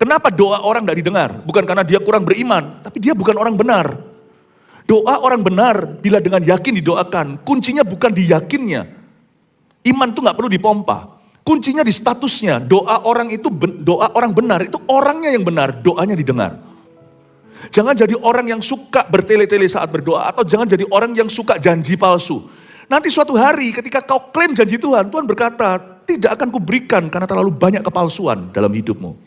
Kenapa doa orang tidak didengar? Bukan karena dia kurang beriman, tapi dia bukan orang benar. Doa orang benar bila dengan yakin didoakan. Kuncinya bukan di yakinnya. Iman itu nggak perlu dipompa. Kuncinya di statusnya. Doa orang benar, itu orangnya yang benar, doanya didengar. Jangan jadi orang yang suka bertele-tele saat berdoa, atau jangan jadi orang yang suka janji palsu. Nanti suatu hari ketika kau klaim janji Tuhan, Tuhan berkata, tidak akan kuberikan karena terlalu banyak kepalsuan dalam hidupmu.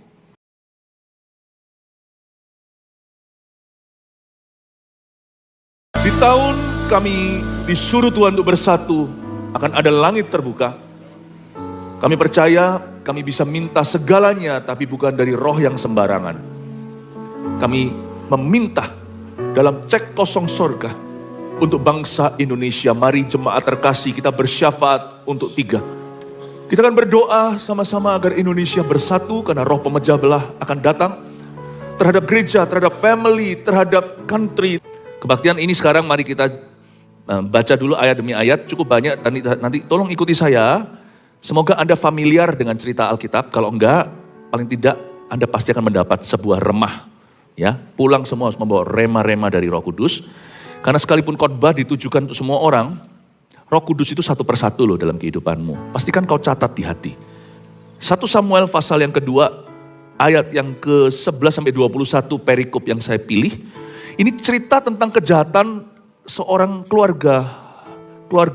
Di tahun kami disuruh Tuhan untuk bersatu, akan ada langit terbuka. Kami percaya kami bisa minta segalanya, tapi bukan dari roh yang sembarangan. Kami meminta dalam cek kosong sorga untuk bangsa Indonesia. Mari jemaat terkasih, kita bersyafaat untuk 3. Kita akan berdoa sama-sama agar Indonesia bersatu, karena roh pemecah belah akan datang terhadap gereja, terhadap family, terhadap country. Kebaktian ini sekarang mari kita baca dulu ayat demi ayat, cukup banyak, nanti tolong ikuti saya. Semoga Anda familiar dengan cerita Alkitab, kalau enggak, paling tidak Anda pasti akan mendapat sebuah remah. Ya, pulang semua harus membawa rema-rema dari Roh Kudus. Karena sekalipun khotbah ditujukan untuk semua orang, Roh Kudus itu satu persatu loh dalam kehidupanmu. Pastikan kau catat di hati. 1 Samuel pasal yang kedua, ayat yang ke-11-21 perikop yang saya pilih. Ini cerita tentang kejahatan seorang keluarga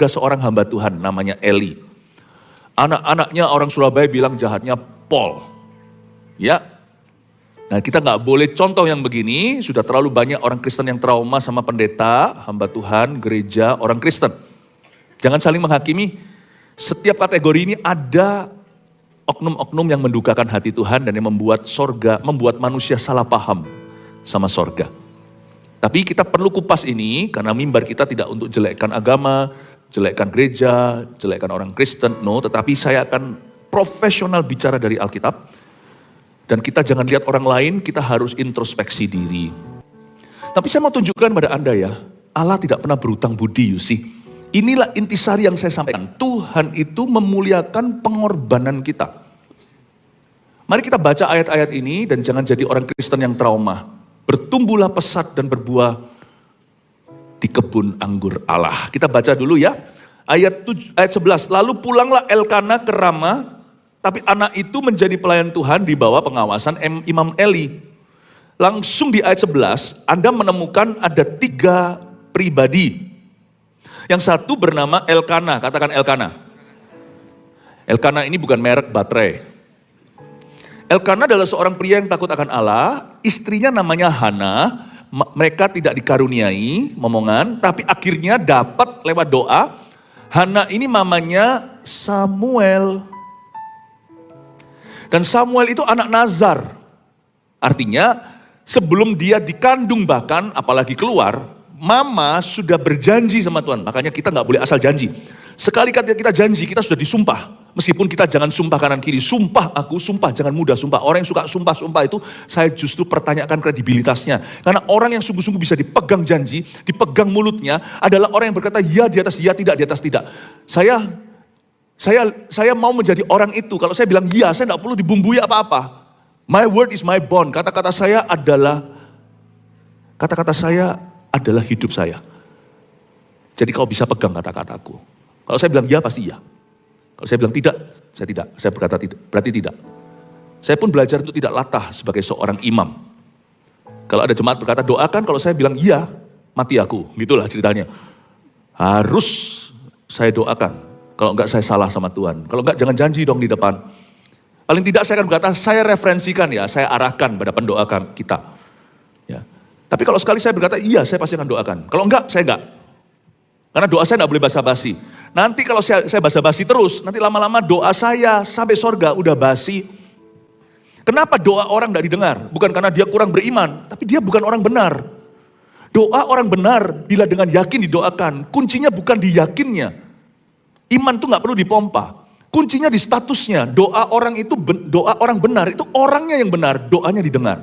seorang hamba Tuhan namanya Eli. Anak-anaknya orang Surabaya bilang jahatnya Pol. Ya. Nah, kita nggak boleh contoh yang begini, sudah terlalu banyak orang Kristen yang trauma sama pendeta, hamba Tuhan, gereja, orang Kristen. Jangan saling menghakimi. Setiap kategori ini ada oknum-oknum yang mendukakan hati Tuhan dan yang membuat manusia salah paham sama sorga. Tapi kita perlu kupas ini karena mimbar kita tidak untuk jelekkan agama, jelekkan gereja, jelekkan orang Kristen, no. Tetapi saya akan profesional bicara dari Alkitab. Dan kita jangan lihat orang lain, kita harus introspeksi diri. Tapi saya mau tunjukkan pada Anda ya, Allah tidak pernah berutang budi, you see. Inilah intisari yang saya sampaikan. Tuhan itu memuliakan pengorbanan kita. Mari kita baca ayat-ayat ini dan jangan jadi orang Kristen yang trauma. Bertumbuhlah pesat dan berbuah di kebun anggur Allah. Kita baca dulu ya. Ayat 11. Lalu pulanglah Elkana ke Rama, tapi anak itu menjadi pelayan Tuhan di bawah pengawasan Imam Eli. Langsung di ayat 11, Anda menemukan ada 3 pribadi. Yang satu bernama Elkana, katakan Elkana. Elkana ini bukan merek baterai. Elkana adalah seorang pria yang takut akan Allah, istrinya namanya Hana, mereka tidak dikaruniai momongan, tapi akhirnya dapat lewat doa. Hana ini mamanya Samuel. Dan Samuel itu anak Nazar. Artinya sebelum dia dikandung bahkan, apalagi keluar, mama sudah berjanji sama Tuhan. Makanya kita gak boleh asal janji. Sekali kita janji, kita sudah disumpah. Meskipun kita jangan sumpah kanan kiri, sumpah jangan mudah sumpah. Orang yang suka sumpah itu, saya justru pertanyakan kredibilitasnya. Karena orang yang sungguh-sungguh bisa dipegang janji, dipegang mulutnya, adalah orang yang berkata ya di atas ya, tidak di atas tidak. Saya mau menjadi orang itu. Kalau saya bilang ya, saya tidak perlu dibumbui apa-apa. My word is my bond. Kata-kata saya adalah hidup saya. Jadi kau bisa pegang kata-kataku. Kalau saya bilang ya, pasti ya. Kalau saya bilang tidak, saya tidak. Saya berkata tidak, berarti tidak. Saya pun belajar untuk tidak latah sebagai seorang imam. Kalau ada jemaat berkata doakan, kalau saya bilang iya, mati aku. Gitulah ceritanya. Harus saya doakan. Kalau enggak saya salah sama Tuhan. Kalau enggak jangan janji dong di depan. Paling tidak saya akan berkata, saya referensikan ya, saya arahkan pada pendoa kita. Ya. Tapi kalau sekali saya berkata iya, saya pasti akan doakan. Kalau enggak, saya enggak. Karena doa saya enggak boleh basa-basi. Nanti kalau saya basa-basi terus, nanti lama-lama doa saya sampai sorga udah basi. Kenapa doa orang tidak didengar? Bukan karena dia kurang beriman, tapi dia bukan orang benar. Doa orang benar bila dengan yakin didoakan. Kuncinya bukan di yakinnya. Iman itu nggak perlu dipompa. Kuncinya di statusnya. Doa orang benar, itu orangnya yang benar, doanya didengar.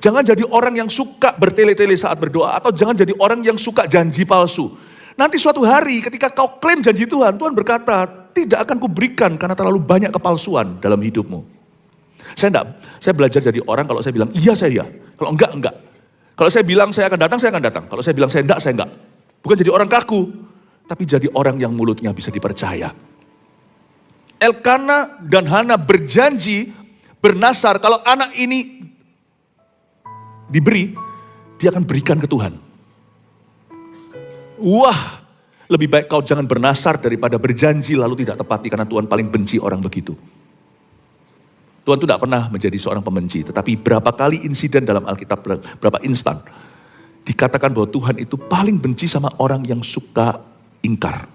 Jangan jadi orang yang suka bertele-tele saat berdoa, atau jangan jadi orang yang suka janji palsu. Nanti suatu hari ketika kau klaim janji Tuhan, Tuhan berkata, tidak akan kuberikan karena terlalu banyak kepalsuan dalam hidupmu. Saya belajar jadi orang kalau saya bilang iya saya iya, kalau enggak. Kalau saya bilang saya akan datang. Kalau saya bilang saya enggak. Bukan jadi orang kaku, tapi jadi orang yang mulutnya bisa dipercaya. Elkana dan Hana berjanji, bernasar kalau anak ini diberi, dia akan berikan ke Tuhan. Wah, lebih baik kau jangan bernasar daripada berjanji lalu tidak tepati, karena Tuhan paling benci orang begitu. Tuhan itu tidak pernah menjadi seorang pembenci, tetapi berapa kali insiden dalam Alkitab, berapa instan, dikatakan bahwa Tuhan itu paling benci sama orang yang suka ingkar.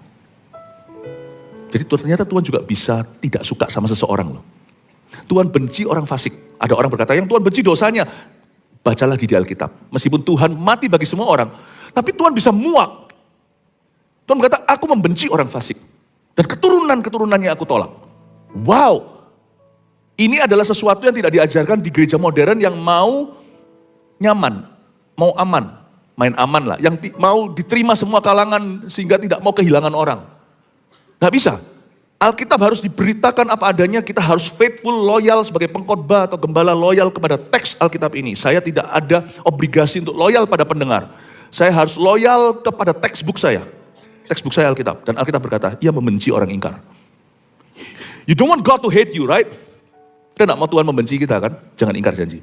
Jadi ternyata Tuhan juga bisa tidak suka sama seseorang loh. Tuhan benci orang fasik. Ada orang berkata yang Tuhan benci dosanya. Baca lagi di Alkitab. Meskipun Tuhan mati bagi semua orang, tapi Tuhan bisa muak. Tuhan berkata, aku membenci orang fasik. Dan keturunan-keturunannya aku tolak. Wow. Ini adalah sesuatu yang tidak diajarkan di gereja modern yang mau nyaman, mau aman, main aman lah. Yang mau diterima semua kalangan sehingga tidak mau kehilangan orang. Nggak bisa. Alkitab harus diberitakan apa adanya, kita harus faithful, loyal sebagai pengkhotbah atau gembala loyal kepada teks Alkitab ini. Saya tidak ada obligasi untuk loyal pada pendengar. Saya harus loyal kepada textbook saya. Textbook saya Alkitab. Dan Alkitab berkata, ia membenci orang ingkar. You don't want God to hate you, right? Kita tidak mau Tuhan membenci kita kan? Jangan ingkar janji.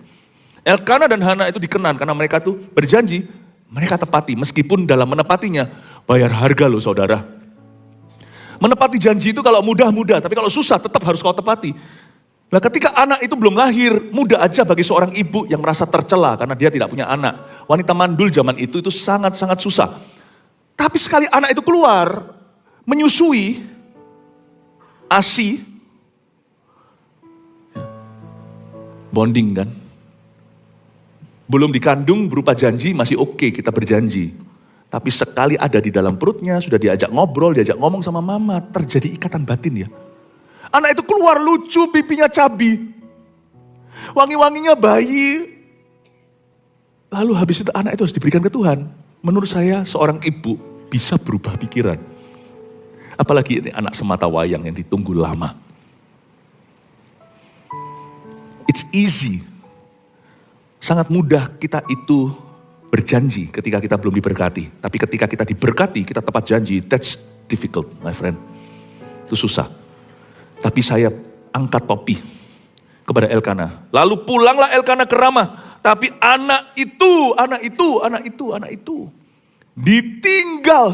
Elkana dan Hana itu dikenan karena mereka tuh berjanji, mereka tepati. Meskipun dalam menepatinya, bayar harga loh saudara. Menepati janji itu kalau mudah, tapi kalau susah tetap harus kau tepati. Nah ketika anak itu belum lahir, mudah aja bagi seorang ibu yang merasa tercela karena dia tidak punya anak. Wanita mandul zaman itu sangat-sangat susah. Tapi sekali anak itu keluar, menyusui, ASI, bonding kan. Belum dikandung berupa janji masih oke, kita berjanji. Tapi sekali ada di dalam perutnya, sudah diajak ngobrol, diajak ngomong sama mama, terjadi ikatan batin ya. Anak itu keluar lucu, pipinya cabi. Wangi-wanginya bayi. Lalu habis itu anak itu harus diberikan ke Tuhan. Menurut saya seorang ibu bisa berubah pikiran. Apalagi ini anak semata wayang yang ditunggu lama. It's easy. Sangat mudah kita itu berjanji ketika kita belum diberkati. Tapi ketika kita diberkati, kita tepat janji. That's difficult, my friend. Itu susah. Tapi saya angkat topi kepada Elkana. Lalu pulanglah Elkana ke Ramah. Tapi anak itu ditinggal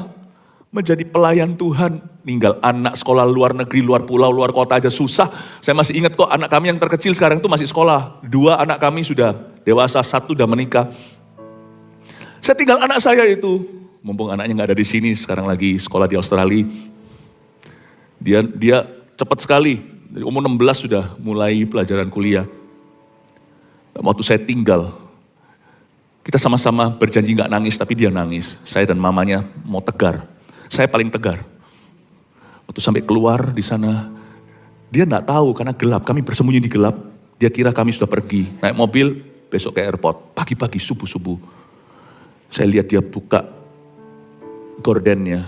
menjadi pelayan Tuhan. Ninggal anak sekolah luar negeri, luar pulau, luar kota aja susah. Saya masih ingat kok anak kami yang terkecil sekarang itu masih sekolah. 2 anak kami sudah dewasa, 1 sudah menikah. Saya tinggal anak saya itu, mumpung anaknya nggak ada di sini, sekarang lagi sekolah di Australia. Dia cepat sekali, dari umur 16 sudah mulai pelajaran kuliah. Waktu saya tinggal, kita sama-sama berjanji nggak nangis, tapi dia nangis. Saya dan mamanya mau tegar, saya paling tegar. Waktu sampai keluar di sana, dia nggak tahu karena gelap, kami bersembunyi di gelap. Dia kira kami sudah pergi, naik mobil, besok ke airport, pagi-pagi, subuh-subuh. Saya lihat dia buka gordennya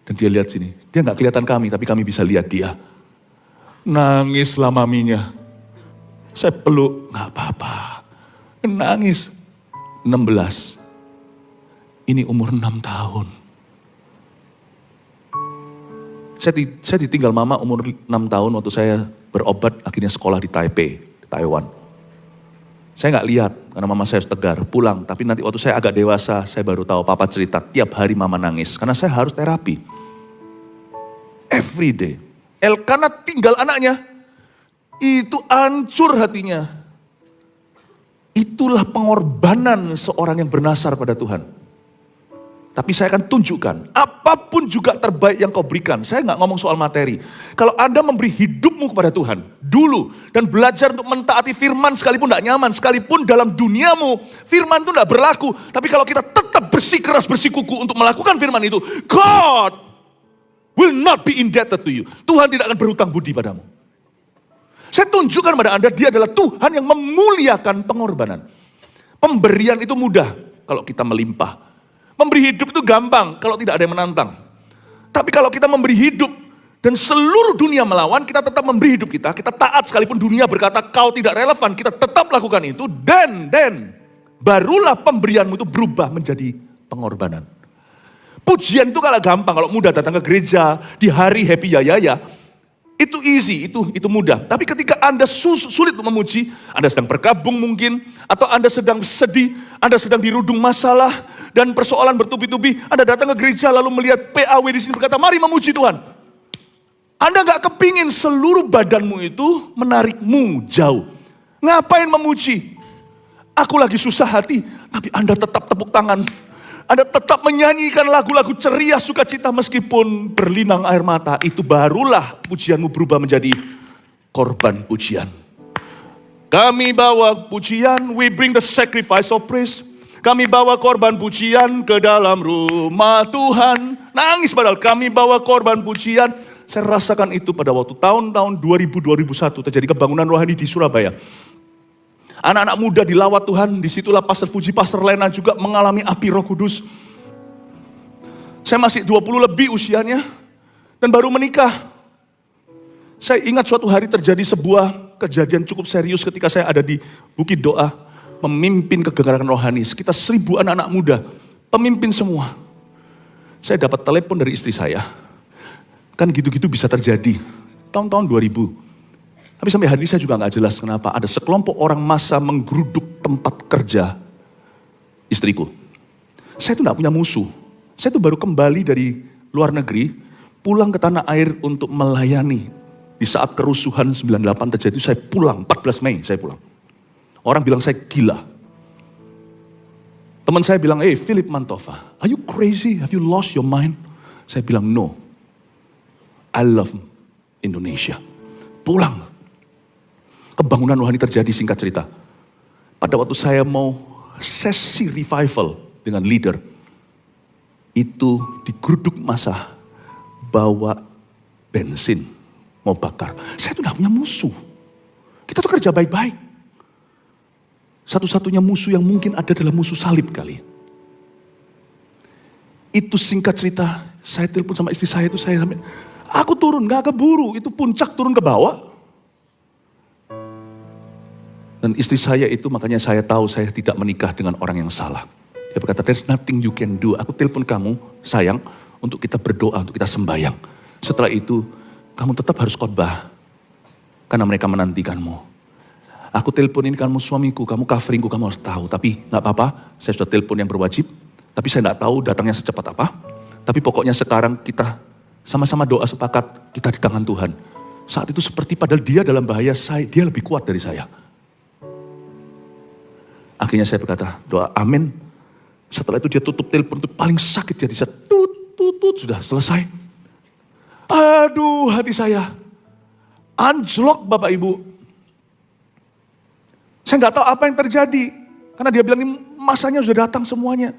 dan dia lihat sini. Dia nggak kelihatan kami, tapi kami bisa lihat dia. Nangislah maminya. Saya peluk, nggak apa-apa. Nangis. 16. Ini umur 6 tahun. Saya ditinggal mama umur 6 tahun waktu saya berobat akhirnya sekolah di Taipei, di Taiwan. Saya nggak lihat karena mama saya tegar, pulang. Tapi nanti waktu saya agak dewasa, saya baru tahu papa cerita tiap hari mama nangis. Karena saya harus terapi. Every day. Elkana tinggal anaknya. Itu hancur hatinya. Itulah pengorbanan seorang yang bernasar pada Tuhan. Tapi saya akan tunjukkan, apapun juga terbaik yang kau berikan. Saya nggak ngomong soal materi. Kalau Anda memberi hidupmu kepada Tuhan dulu dan belajar untuk mentaati firman sekalipun tidak nyaman, sekalipun dalam duniamu firman itu tidak berlaku. Tapi kalau kita tetap bersikeras bersikuku untuk melakukan firman itu, God will not be indebted to you. Tuhan tidak akan berhutang budi padamu. Saya tunjukkan pada Anda, dia adalah Tuhan yang memuliakan pengorbanan. Pemberian itu mudah kalau kita melimpah. Memberi hidup itu gampang kalau tidak ada yang menantang. Tapi kalau kita memberi hidup Dan seluruh dunia melawan, kita tetap memberi hidup kita. Kita taat sekalipun dunia berkata kau tidak relevan. Kita tetap lakukan itu. Dan barulah pemberianmu itu berubah menjadi pengorbanan. Pujian itu kalau gampang. Kalau mudah datang ke gereja di hari happy ya. Itu easy, itu mudah. Tapi ketika Anda sulit untuk memuji, Anda sedang berkabung mungkin. Atau Anda sedang sedih, Anda sedang dirudung masalah. Dan persoalan bertubi-tubi. Anda datang ke gereja lalu melihat PAW di sini berkata, mari memuji Tuhan. Anda gak kepingin seluruh badanmu itu menarikmu jauh. Ngapain memuji? Aku lagi susah hati, tapi Anda tetap tepuk tangan. Anda tetap menyanyikan lagu-lagu ceria sukacita meskipun berlinang air mata. Itu barulah pujianmu berubah menjadi korban pujian. Kami bawa pujian, we bring the sacrifice of praise. Kami bawa korban pujian ke dalam rumah Tuhan. Nangis padahal kami bawa korban pujian. Saya rasakan itu pada waktu tahun-tahun 2000-2001 terjadi kebangunan rohani di Surabaya. Anak-anak muda dilawat Tuhan, disitulah Pastor Fuji, Pastor Lena juga mengalami api Roh Kudus. Saya masih 20 lebih usianya dan baru menikah. Saya ingat suatu hari terjadi sebuah kejadian cukup serius ketika saya ada di Bukit Doa, memimpin kegerakan rohani, sekitar 1000 anak-anak muda, pemimpin semua. Saya dapat telepon dari istri saya. Kan gitu-gitu bisa terjadi. Tahun-tahun 2000. Tapi sampai hari ini saya juga gak jelas kenapa. Ada sekelompok orang massa menggeruduk tempat kerja istriku. Saya itu gak punya musuh. Saya itu baru kembali dari luar negeri. Pulang ke tanah air untuk melayani. Di saat kerusuhan 98 terjadi saya pulang. 14 Mei saya pulang. Orang bilang saya gila. Teman saya bilang, hey Philip Mantova, are you crazy? Have you lost your mind? Saya bilang, no. I love Indonesia. Pulang. Kebangunan rohani terjadi, singkat cerita. Pada waktu saya mau sesi revival dengan leader. Itu digeruduk massa. Bawa bensin. Mau bakar. Saya tuh gak punya musuh. Kita tuh kerja baik-baik. Satu-satunya musuh yang mungkin ada adalah musuh salib kali. Itu singkat cerita. Saya telepon sama istri saya itu. Aku turun, gak keburu. Itu puncak turun ke bawah. Dan istri saya itu makanya saya tahu saya tidak menikah dengan orang yang salah. Dia berkata, there's nothing you can do. Aku telepon kamu, sayang, untuk kita berdoa, untuk kita sembahyang. Setelah itu, kamu tetap harus khotbah. Karena mereka menantikanmu. Aku teleponin kamu suamiku, kamu coveringku, kamu harus tahu. Tapi gak apa-apa, saya sudah telepon yang berwajib. Tapi saya gak tahu datangnya secepat apa. Tapi pokoknya sekarang kita sama-sama doa sepakat, kita di tangan Tuhan. Saat itu seperti padahal dia dalam bahaya, dia lebih kuat dari saya. Akhirnya saya berkata, doa amin. Setelah itu dia tutup telepon, itu paling sakit dia bisa tut, sudah selesai. Aduh, hati saya anjlok Bapak Ibu. Saya nggak tahu apa yang terjadi. Karena dia bilang ini masanya sudah datang semuanya.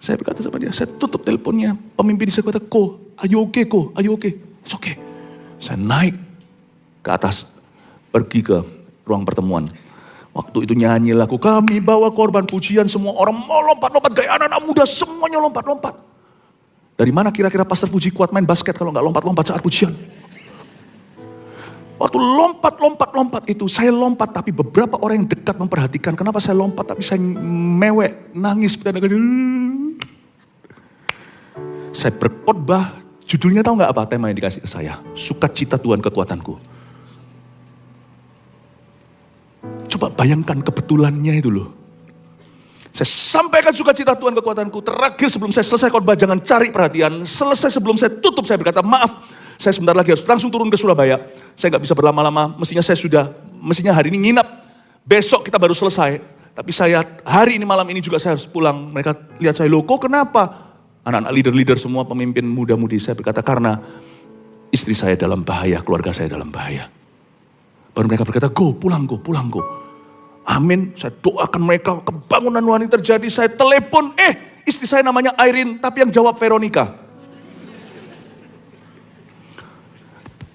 Saya berkata sama dia, saya tutup teleponnya. Pemimpin saya berkata, ayo oke. It's okay. Saya naik ke atas, pergi ke ruang pertemuan. Waktu itu nyanyi lagu, kami bawa korban pujian, semua orang mau lompat-lompat, gaya anak-anak muda semuanya lompat-lompat. Dari mana kira-kira Pastor Fuji kuat main basket kalau nggak lompat-lompat saat pujian? Waktu lompat itu, saya lompat tapi beberapa orang yang dekat memperhatikan. Kenapa saya lompat tapi saya mewek, nangis. Saya berkhotbah, judulnya tahu nggak apa tema yang dikasih ke saya? Sukacita Tuhan kekuatanku. Coba bayangkan kebetulannya itu loh. Saya sampaikan sukacita Tuhan kekuatanku. Terakhir sebelum saya selesai khotbah, jangan cari perhatian. Selesai sebelum saya tutup, saya berkata, maaf, saya sebentar lagi harus langsung turun ke Surabaya. Saya gak bisa berlama-lama, mestinya hari ini nginap. Besok kita baru selesai. Tapi saya hari ini malam ini juga saya harus pulang. Mereka lihat saya, loh kok kenapa? Anak-anak leader-leader semua, pemimpin muda-mudi. Saya berkata, karena istri saya dalam bahaya, keluarga saya dalam bahaya. Baru mereka berkata, pulang go. Amin, saya doakan mereka, kebangunan rohani terjadi. Saya telepon, istri saya namanya Irene, tapi yang jawab Veronica.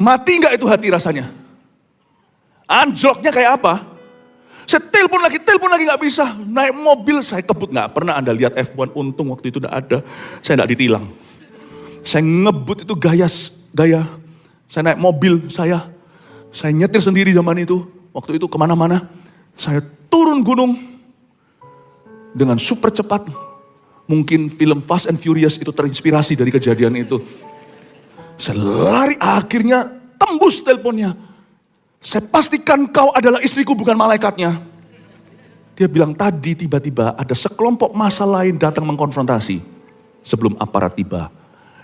Mati gak itu hati rasanya? Anjloknya kayak apa? Saya telepon lagi gak bisa. Naik mobil saya kebut, gak pernah Anda lihat F1, untung waktu itu gak ada. Saya gak ditilang. Saya ngebut itu gaya gaya. Saya naik mobil saya nyetir sendiri zaman itu. Waktu itu kemana-mana. Saya turun gunung dengan super cepat. Mungkin film Fast and Furious itu terinspirasi dari kejadian itu. Saya lari, akhirnya tembus teleponnya. Saya pastikan kau adalah istriku, bukan malaikatnya. Dia bilang tadi tiba-tiba ada sekelompok massa lain datang mengkonfrontasi sebelum aparat tiba.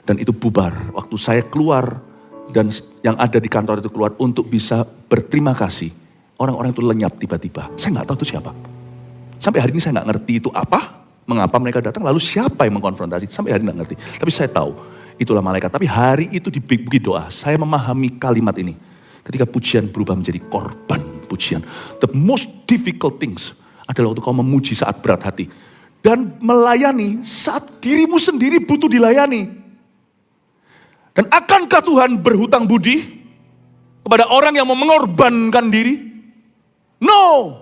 Dan itu bubar waktu saya keluar dan yang ada di kantor itu keluar untuk bisa berterima kasih. Orang-orang itu lenyap tiba-tiba. Saya nggak tahu itu siapa. Sampai hari ini saya nggak ngerti itu apa, mengapa mereka datang, lalu siapa yang mengkonfrontasi. Sampai hari ini nggak ngerti. Tapi saya tahu itulah malaikat. Tapi hari itu di bukit doa saya memahami kalimat ini. Ketika pujian berubah menjadi korban pujian. The most difficult things adalah waktu kau memuji saat berat hati. Dan melayani saat dirimu sendiri butuh dilayani. Dan akankah Tuhan berhutang budi kepada orang yang mau mengorbankan diri? No.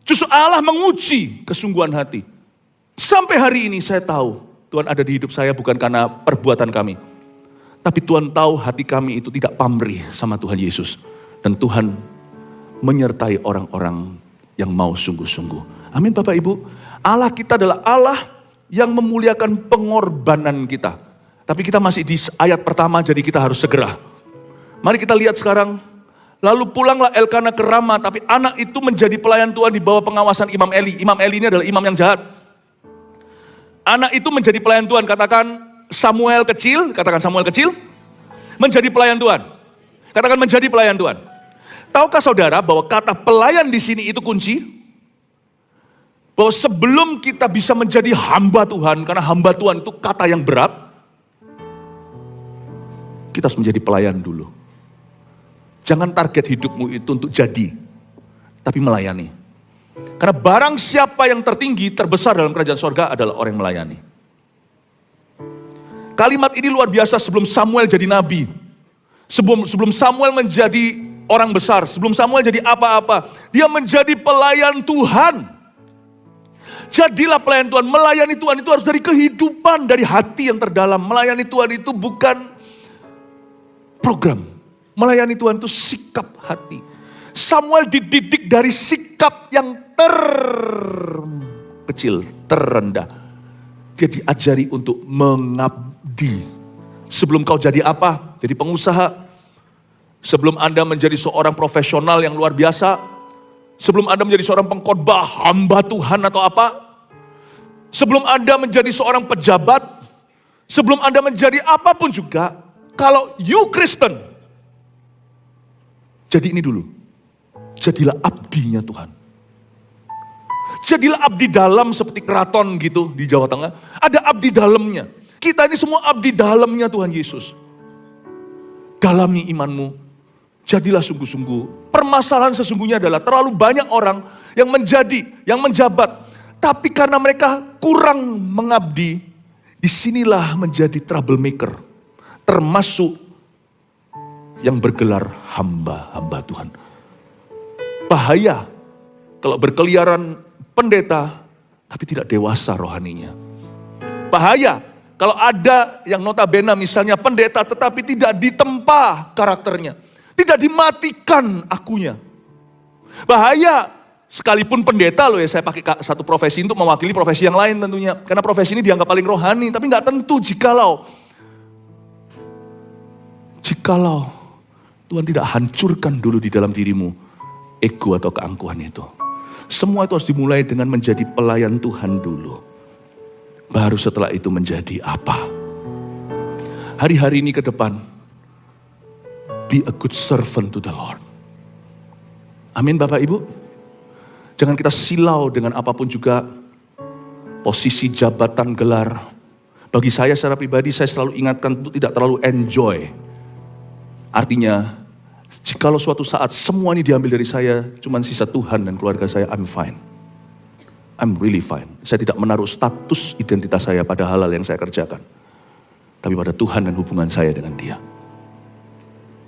Justru Allah menguji kesungguhan hati. Sampai hari ini saya tahu Tuhan ada di hidup saya bukan karena perbuatan kami. Tapi Tuhan tahu hati kami itu tidak pamrih sama Tuhan Yesus. Dan Tuhan menyertai orang-orang yang mau sungguh-sungguh. Amin Bapak Ibu. Allah kita adalah Allah yang memuliakan pengorbanan kita. Tapi kita masih di ayat pertama, jadi kita harus segera. Mari kita lihat sekarang. Lalu pulanglah Elkana ke Rama, tapi anak itu menjadi pelayan Tuhan di bawah pengawasan Imam Eli. Imam Eli ini adalah imam yang jahat. Anak itu menjadi pelayan Tuhan, katakan Samuel kecil, menjadi pelayan Tuhan. Katakan menjadi pelayan Tuhan. Tahukah saudara bahwa kata pelayan di sini itu kunci? Bahwa sebelum kita bisa menjadi hamba Tuhan, karena hamba Tuhan itu kata yang berat, kita harus menjadi pelayan dulu. Jangan target hidupmu itu untuk jadi, tapi melayani. Karena barang siapa yang tertinggi, terbesar dalam kerajaan sorga adalah orang yang melayani. Kalimat ini luar biasa sebelum Samuel jadi nabi. Sebelum Samuel menjadi orang besar, sebelum Samuel jadi apa-apa, dia menjadi pelayan Tuhan. Jadilah pelayan Tuhan, melayani Tuhan itu harus dari kehidupan, dari hati yang terdalam. Melayani Tuhan itu bukan program. Melayani Tuhan itu sikap hati. Samuel dididik dari sikap yang terkecil, terendah. Dia diajari untuk mengabdi. Sebelum kau jadi apa? Jadi pengusaha. Sebelum Anda menjadi seorang profesional yang luar biasa. Sebelum Anda menjadi seorang pengkhotbah, hamba Tuhan atau apa. Sebelum Anda menjadi seorang pejabat. Sebelum Anda menjadi apapun juga. Kalau you Kristen. Jadi ini dulu. Jadilah abdinya Tuhan. Jadilah abdi dalam seperti keraton gitu di Jawa Tengah. Ada abdi dalamnya. Kita ini semua abdi dalamnya Tuhan Yesus. Dalami imanmu. Jadilah sungguh-sungguh. Permasalahan sesungguhnya adalah terlalu banyak orang yang menjadi, yang menjabat. Tapi karena mereka kurang mengabdi, disinilah menjadi troublemaker. Termasuk yang bergelar hamba-hamba Tuhan. Bahaya kalau berkeliaran pendeta tapi tidak dewasa rohaninya. Bahaya kalau ada yang notabene misalnya pendeta tetapi tidak ditempa karakternya. Tidak dimatikan akunya. Bahaya sekalipun pendeta loh ya, saya pakai satu profesi untuk mewakili profesi yang lain tentunya. Karena profesi ini dianggap paling rohani, tapi gak tentu jikalau Tuhan tidak hancurkan dulu di dalam dirimu ego atau keangkuhan itu. Semua itu harus dimulai dengan menjadi pelayan Tuhan dulu. Baru setelah itu menjadi apa? Hari-hari ini ke depan, be a good servant to the Lord. Amin Bapak Ibu. Jangan kita silau dengan apapun juga posisi, jabatan, gelar. Bagi saya secara pribadi, saya selalu ingatkan untuk tidak terlalu enjoy. Artinya, jikalau suatu saat semua ini diambil dari saya, cuman sisa Tuhan dan keluarga saya, I'm fine. I'm really fine. Saya tidak menaruh status identitas saya pada hal-hal yang saya kerjakan. Tapi pada Tuhan dan hubungan saya dengan Dia.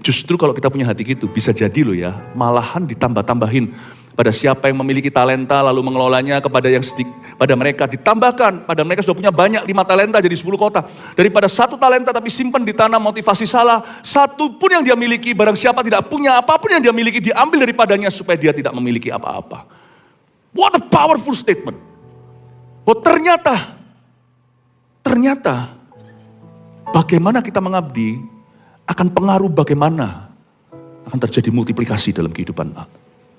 Justru kalau kita punya hati gitu, bisa jadi loh ya, malahan ditambah-tambahin. Pada siapa yang memiliki talenta lalu mengelolanya, kepada yang sedikit, pada mereka ditambahkan, pada mereka sudah punya banyak 5 talenta jadi 10 kota. Daripada 1 talenta tapi simpan di tanah motivasi salah, 1 pun yang dia miliki, barang siapa tidak punya apapun yang dia miliki, diambil daripadanya supaya dia tidak memiliki apa-apa. What a powerful statement. Oh ternyata bagaimana kita mengabdi akan pengaruh bagaimana akan terjadi multiplikasi dalam kehidupan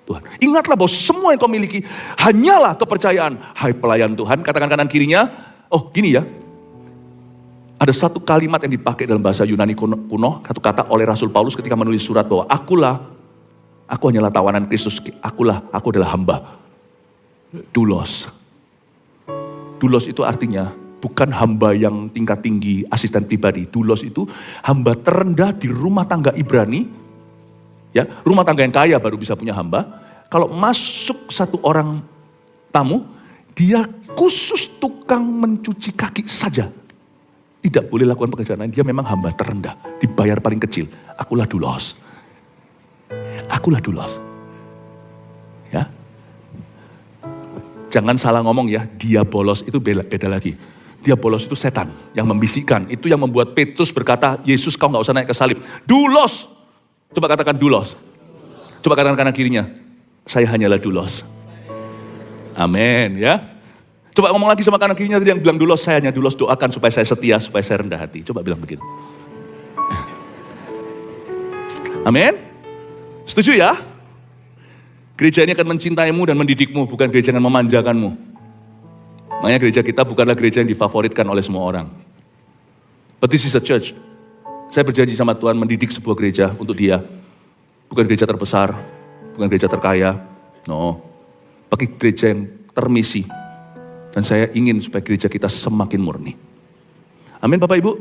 Tuhan. Ingatlah bahwa semua yang kau miliki hanyalah kepercayaan. Hai pelayan Tuhan, katakan kanan kirinya, oh gini ya. Ada satu kalimat yang dipakai dalam bahasa Yunani kuno, satu kata oleh Rasul Paulus ketika menulis surat bahwa aku hanyalah tawanan Kristus, aku adalah hamba. Doulos. Doulos itu artinya bukan hamba yang tingkat tinggi, asisten pribadi. Doulos itu hamba terendah di rumah tangga Ibrani. Ya, rumah tangga yang kaya baru bisa punya hamba. Kalau masuk satu orang tamu, dia khusus tukang mencuci kaki saja. Tidak boleh lakukan pekerjaan lain, dia memang hamba terendah, dibayar paling kecil. Akulah doulos. Ya. Jangan salah ngomong ya, diabolos itu beda lagi. Diabolos itu setan yang membisikkan. Itu yang membuat Petrus berkata, Yesus kau gak usah naik ke salib. Doulos. Coba katakan doulos. Coba katakan kanan kirinya, saya hanyalah doulos. Amin ya. Coba ngomong lagi sama kanan kirinya tadi yang bilang doulos, saya hanya doulos, doakan supaya saya setia, supaya saya rendah hati. Coba bilang begitu. Amin. Setuju ya? Gereja ini akan mencintaimu dan mendidikmu, bukan gereja yang memanjakanmu. Makanya gereja kita bukanlah gereja yang difavoritkan oleh semua orang. But this is a church. Saya berjanji sama Tuhan mendidik sebuah gereja untuk dia. Bukan gereja terbesar, bukan gereja terkaya. No, pakai gereja yang termisi. Dan saya ingin supaya gereja kita semakin murni. Amin Bapak Ibu.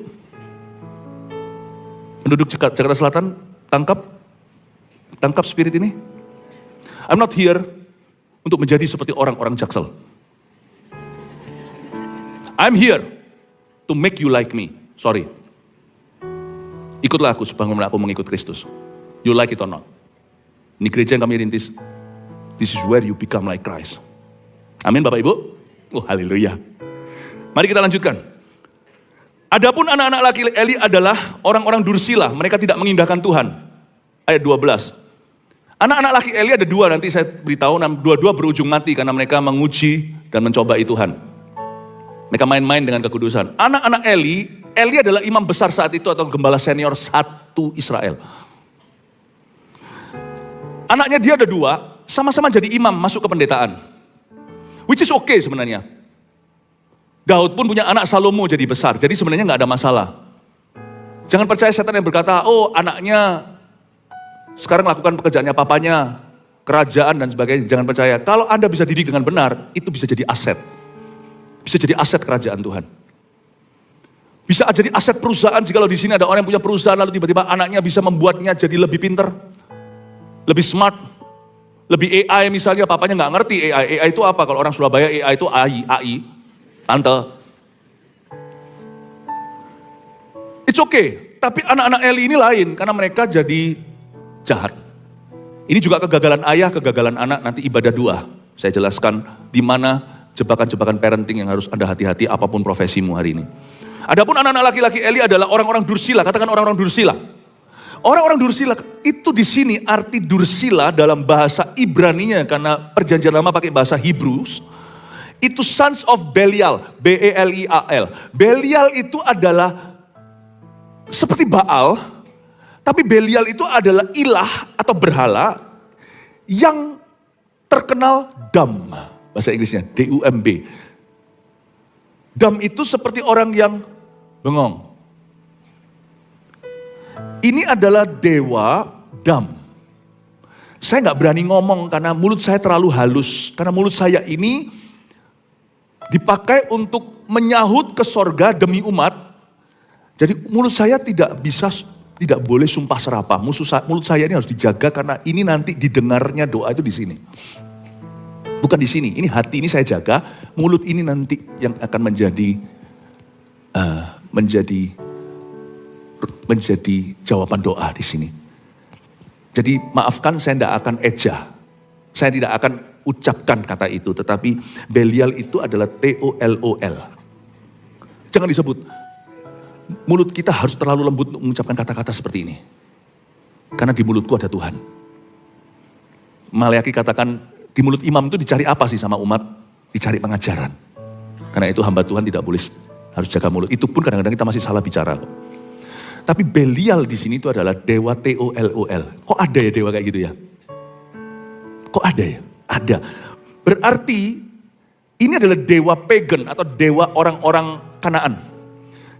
Penduduk Jakarta Selatan, tangkap spirit ini. I'm not here untuk menjadi seperti orang-orang Jaksel. I'm here to make you like me. Sorry. Ikutlah aku sebagaimana aku mengikut Kristus. You like it or not. Ini gereja yang kami rintis. This is where you become like Christ. Amin Bapak Ibu. Oh haleluya. Mari kita lanjutkan. Adapun anak-anak laki Eli adalah orang-orang dursila. Mereka tidak mengindahkan Tuhan. Ayat 12. Anak-anak laki Eli ada 2, nanti saya beritahu, dua-dua berujung mati karena mereka menguji dan mencobai Tuhan. Mereka main-main dengan kekudusan. Anak-anak Eli adalah imam besar saat itu atau gembala senior 1 Israel. Anaknya dia ada 2, sama-sama jadi imam masuk ke pendetaan. Which is okay sebenarnya. Daud pun punya anak Salomo jadi besar, jadi sebenarnya gak ada masalah. Jangan percaya setan yang berkata, oh anaknya sekarang lakukan pekerjaannya papanya, kerajaan dan sebagainya. Jangan percaya. Kalau Anda bisa didik dengan benar, itu bisa jadi aset. Bisa jadi aset kerajaan Tuhan. Bisa jadi aset perusahaan. Jikalau di sini ada orang yang punya perusahaan, lalu tiba-tiba anaknya bisa membuatnya jadi lebih pinter, lebih smart, lebih AI misalnya. Papanya nggak ngerti AI. AI itu apa? Kalau orang Surabaya AI itu AI, tante. It's okay. Tapi anak-anak Eli ini lain, karena mereka jadi jahat. Ini juga kegagalan ayah, kegagalan anak, nanti ibadah 2. Saya jelaskan di mana jebakan-jebakan parenting yang harus Anda hati-hati apapun profesimu hari ini. Adapun anak-anak laki-laki Eli adalah orang-orang dursila. Katakan orang-orang dursila. Orang-orang dursila itu di sini arti dursila dalam bahasa Ibraninya, karena perjanjian lama pakai bahasa Hebrews. Itu sons of Belial, B-E-L-I-A-L. Belial itu adalah seperti Baal. Tapi Belial itu adalah ilah atau berhala yang terkenal dam. Bahasa Inggrisnya D-U-M-B. Dam itu seperti orang yang bengong. Ini adalah dewa dam. Saya gak berani ngomong karena mulut saya terlalu halus. Karena mulut saya ini dipakai untuk menyahut ke sorga demi umat. Jadi mulut saya tidak boleh sumpah serapah. Mulut saya ini harus dijaga karena ini nanti didengarnya doa itu di sini. Bukan di sini. Ini hati ini saya jaga. Mulut ini nanti yang akan menjadi jawaban doa di sini. Jadi maafkan, saya tidak akan eja. Saya tidak akan ucapkan kata itu. Tetapi Belial itu adalah T-O-L-O-L. Jangan disebut. Mulut kita harus terlalu lembut untuk mengucapkan kata-kata seperti ini. Karena di mulutku ada Tuhan. Maleakhi katakan, di mulut imam itu dicari apa sih sama umat? Dicari pengajaran. Karena itu hamba Tuhan tidak boleh, harus jaga mulut. Itu pun kadang-kadang kita masih salah bicara. Tapi Belial di sini itu adalah dewa T-O-L-O-L. Kok ada ya dewa kayak gitu ya? Kok ada ya? Ada. Berarti ini adalah dewa pagan atau dewa orang-orang Kanaan.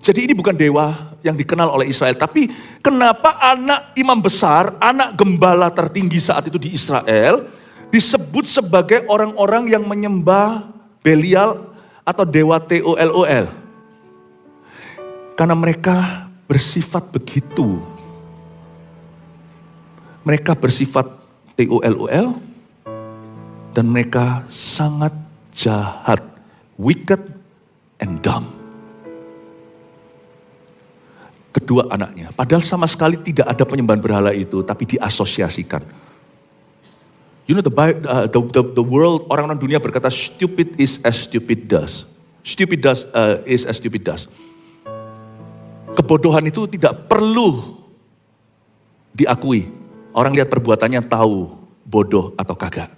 Jadi ini bukan dewa yang dikenal oleh Israel. Tapi kenapa anak imam besar, anak gembala tertinggi saat itu di Israel, disebut sebagai orang-orang yang menyembah Belial atau dewa T-O-L-O-L? Karena mereka bersifat begitu. Mereka bersifat T-O-L-O-L dan mereka sangat jahat, wicked and dumb. Kedua anaknya, padahal sama sekali tidak ada penyembahan berhala itu, tapi diasosiasikan. You know the world, orang-orang dunia berkata stupid is as stupid does. Stupid does is as stupid does. Kebodohan itu tidak perlu diakui. Orang lihat perbuatannya tahu bodoh atau kagak.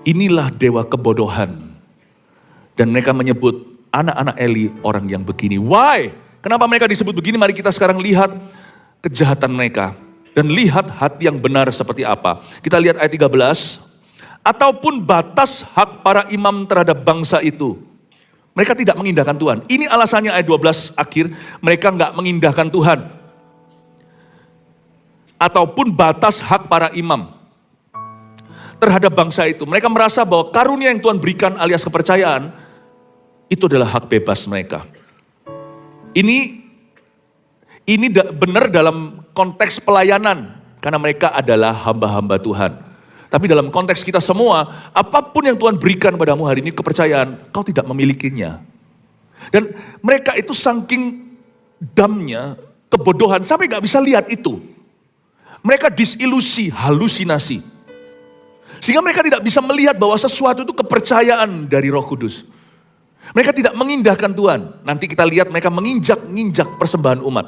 Inilah dewa kebodohan. Dan mereka menyebut anak-anak Eli orang yang begini. Why? Kenapa mereka disebut begini? Mari kita sekarang lihat kejahatan mereka. Dan lihat hati yang benar seperti apa. Kita lihat ayat 13. Ataupun batas hak para imam terhadap bangsa itu. Mereka tidak mengindahkan Tuhan. Ini alasannya ayat 12 akhir. Mereka nggak mengindahkan Tuhan. Ataupun batas hak para imam terhadap bangsa itu. Mereka merasa bahwa karunia yang Tuhan berikan alias kepercayaan. Itu adalah hak bebas mereka. Ini benar dalam konteks pelayanan. Karena mereka adalah hamba-hamba Tuhan. Tapi dalam konteks kita semua, apapun yang Tuhan berikan padamu hari ini, kepercayaan, kau tidak memilikinya. Dan mereka itu saking damnya, kebodohan, sampai gak bisa lihat itu. Mereka disilusi, halusinasi. Sehingga mereka tidak bisa melihat bahwa sesuatu itu kepercayaan dari Roh Kudus. Mereka tidak mengindahkan Tuhan. Nanti kita lihat mereka menginjak-injak persembahan umat.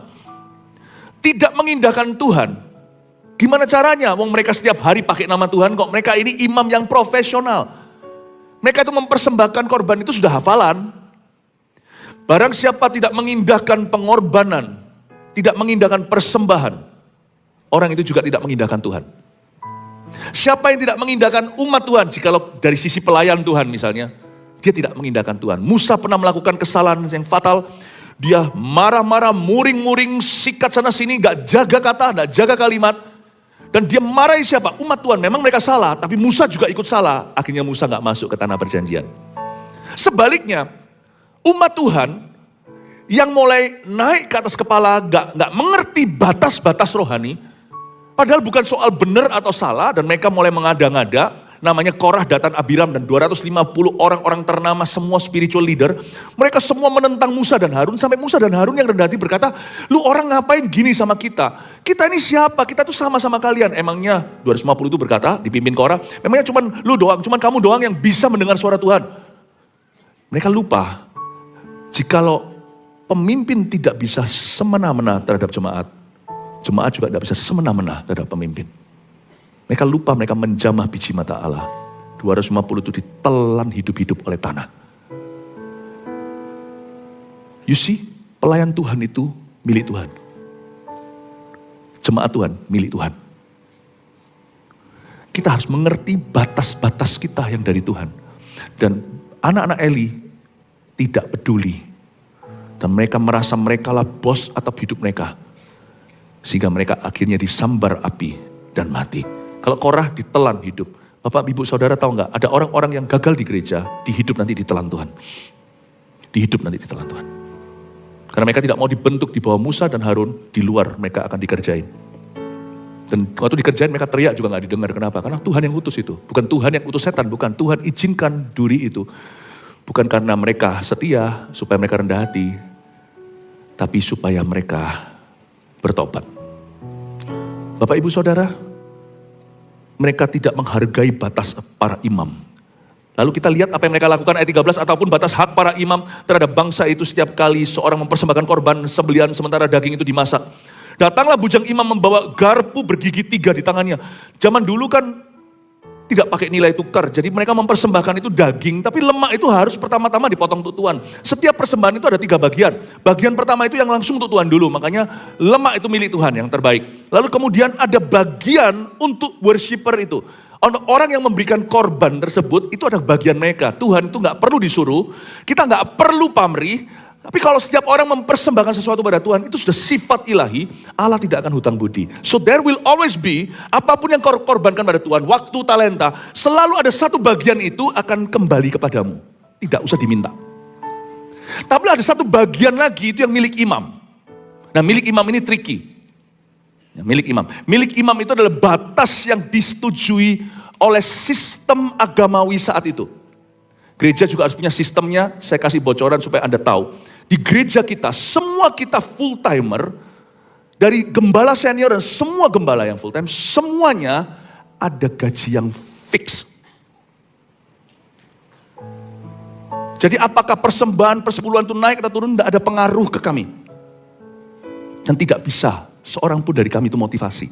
Tidak mengindahkan Tuhan. Gimana caranya? Wong mereka setiap hari pakai nama Tuhan kok. Mereka ini imam yang profesional. Mereka itu mempersembahkan korban itu sudah hafalan. Barang siapa tidak mengindahkan pengorbanan, tidak mengindahkan persembahan, orang itu juga tidak mengindahkan Tuhan. Siapa yang tidak mengindahkan umat Tuhan, jikalau dari sisi pelayan Tuhan misalnya, dia tidak mengindahkan Tuhan. Musa pernah melakukan kesalahan yang fatal. Dia marah-marah, muring-muring, sikat sana sini, gak jaga kata, gak jaga kalimat. Dan dia marahi siapa? Umat Tuhan. Memang mereka salah, tapi Musa juga ikut salah. Akhirnya Musa gak masuk ke tanah perjanjian. Sebaliknya, umat Tuhan yang mulai naik ke atas kepala, gak mengerti batas-batas rohani. Padahal bukan soal benar atau salah, dan mereka mulai mengada-ngada. Namanya Korah, Datan, Abiram, dan 250 orang-orang ternama, semua spiritual leader. Mereka semua menentang Musa dan Harun. Sampai Musa dan Harun yang rendah hati berkata, lu orang ngapain gini sama kita? Kita ini siapa? Kita tuh sama-sama kalian. Emangnya 250 itu berkata, dipimpin Korah, memangnya cuman lu doang, cuman kamu doang yang bisa mendengar suara Tuhan. Mereka lupa, jikalau pemimpin tidak bisa semena-mena terhadap jemaat, jemaat juga tidak bisa semena-mena terhadap pemimpin. Mereka lupa mereka menjamah biji mata Allah. 250 itu ditelan hidup-hidup oleh tanah. You see, pelayan Tuhan itu milik Tuhan. Jemaat Tuhan milik Tuhan. Kita harus mengerti batas-batas kita yang dari Tuhan. Dan anak-anak Eli tidak peduli. Dan mereka merasa mereka lah bos atau hidup mereka. Sehingga mereka akhirnya disambar api dan mati. Kalau Korah ditelan hidup. Bapak, ibu, saudara tahu nggak? Ada orang-orang yang gagal di gereja, di hidup nanti ditelan Tuhan. Di hidup nanti ditelan Tuhan. Karena mereka tidak mau dibentuk di bawah Musa dan Harun, di luar mereka akan dikerjain. Dan waktu dikerjain mereka teriak juga nggak didengar. Kenapa? Karena Tuhan yang utus itu. Bukan Tuhan yang utus setan, bukan. Tuhan izinkan duri itu. Bukan karena mereka setia, supaya mereka rendah hati. Tapi supaya mereka bertobat. Bapak Ibu Saudara, mereka tidak menghargai batas para imam. Lalu kita lihat apa yang mereka lakukan ayat 13, ataupun batas hak para imam terhadap bangsa itu setiap kali seorang mempersembahkan korban sembelihan sementara daging itu dimasak. Datanglah bujang imam membawa garpu bergigi 3 di tangannya. Zaman dulu kan tidak pakai nilai tukar, jadi mereka mempersembahkan itu daging, tapi lemak itu harus pertama-tama dipotong untuk Tuhan. Setiap persembahan itu ada 3 bagian. Bagian pertama itu yang langsung untuk Tuhan dulu, makanya lemak itu milik Tuhan yang terbaik. Lalu kemudian ada bagian untuk worshiper itu. Orang yang memberikan korban tersebut, itu ada bagian mereka. Tuhan itu gak perlu disuruh, kita gak perlu pamrih, tapi kalau setiap orang mempersembahkan sesuatu pada Tuhan, itu sudah sifat ilahi, Allah tidak akan hutang budi. So there will always be, apapun yang kau korbankan pada Tuhan, waktu, talenta, selalu ada satu bagian itu akan kembali kepadamu. Tidak usah diminta. Tapi ada satu bagian lagi itu yang milik imam. Nah, milik imam ini tricky. Ya, milik imam. Milik imam itu adalah batas yang disetujui oleh sistem agamawi saat itu. Gereja juga harus punya sistemnya, saya kasih bocoran supaya Anda tahu. Di gereja kita, semua kita full timer, dari gembala senior dan semua gembala yang full time, semuanya ada gaji yang fix. Jadi apakah persembahan, persepuluhan itu naik atau turun, tidak ada pengaruh ke kami. Dan tidak bisa seorang pun dari kami itu motivasi.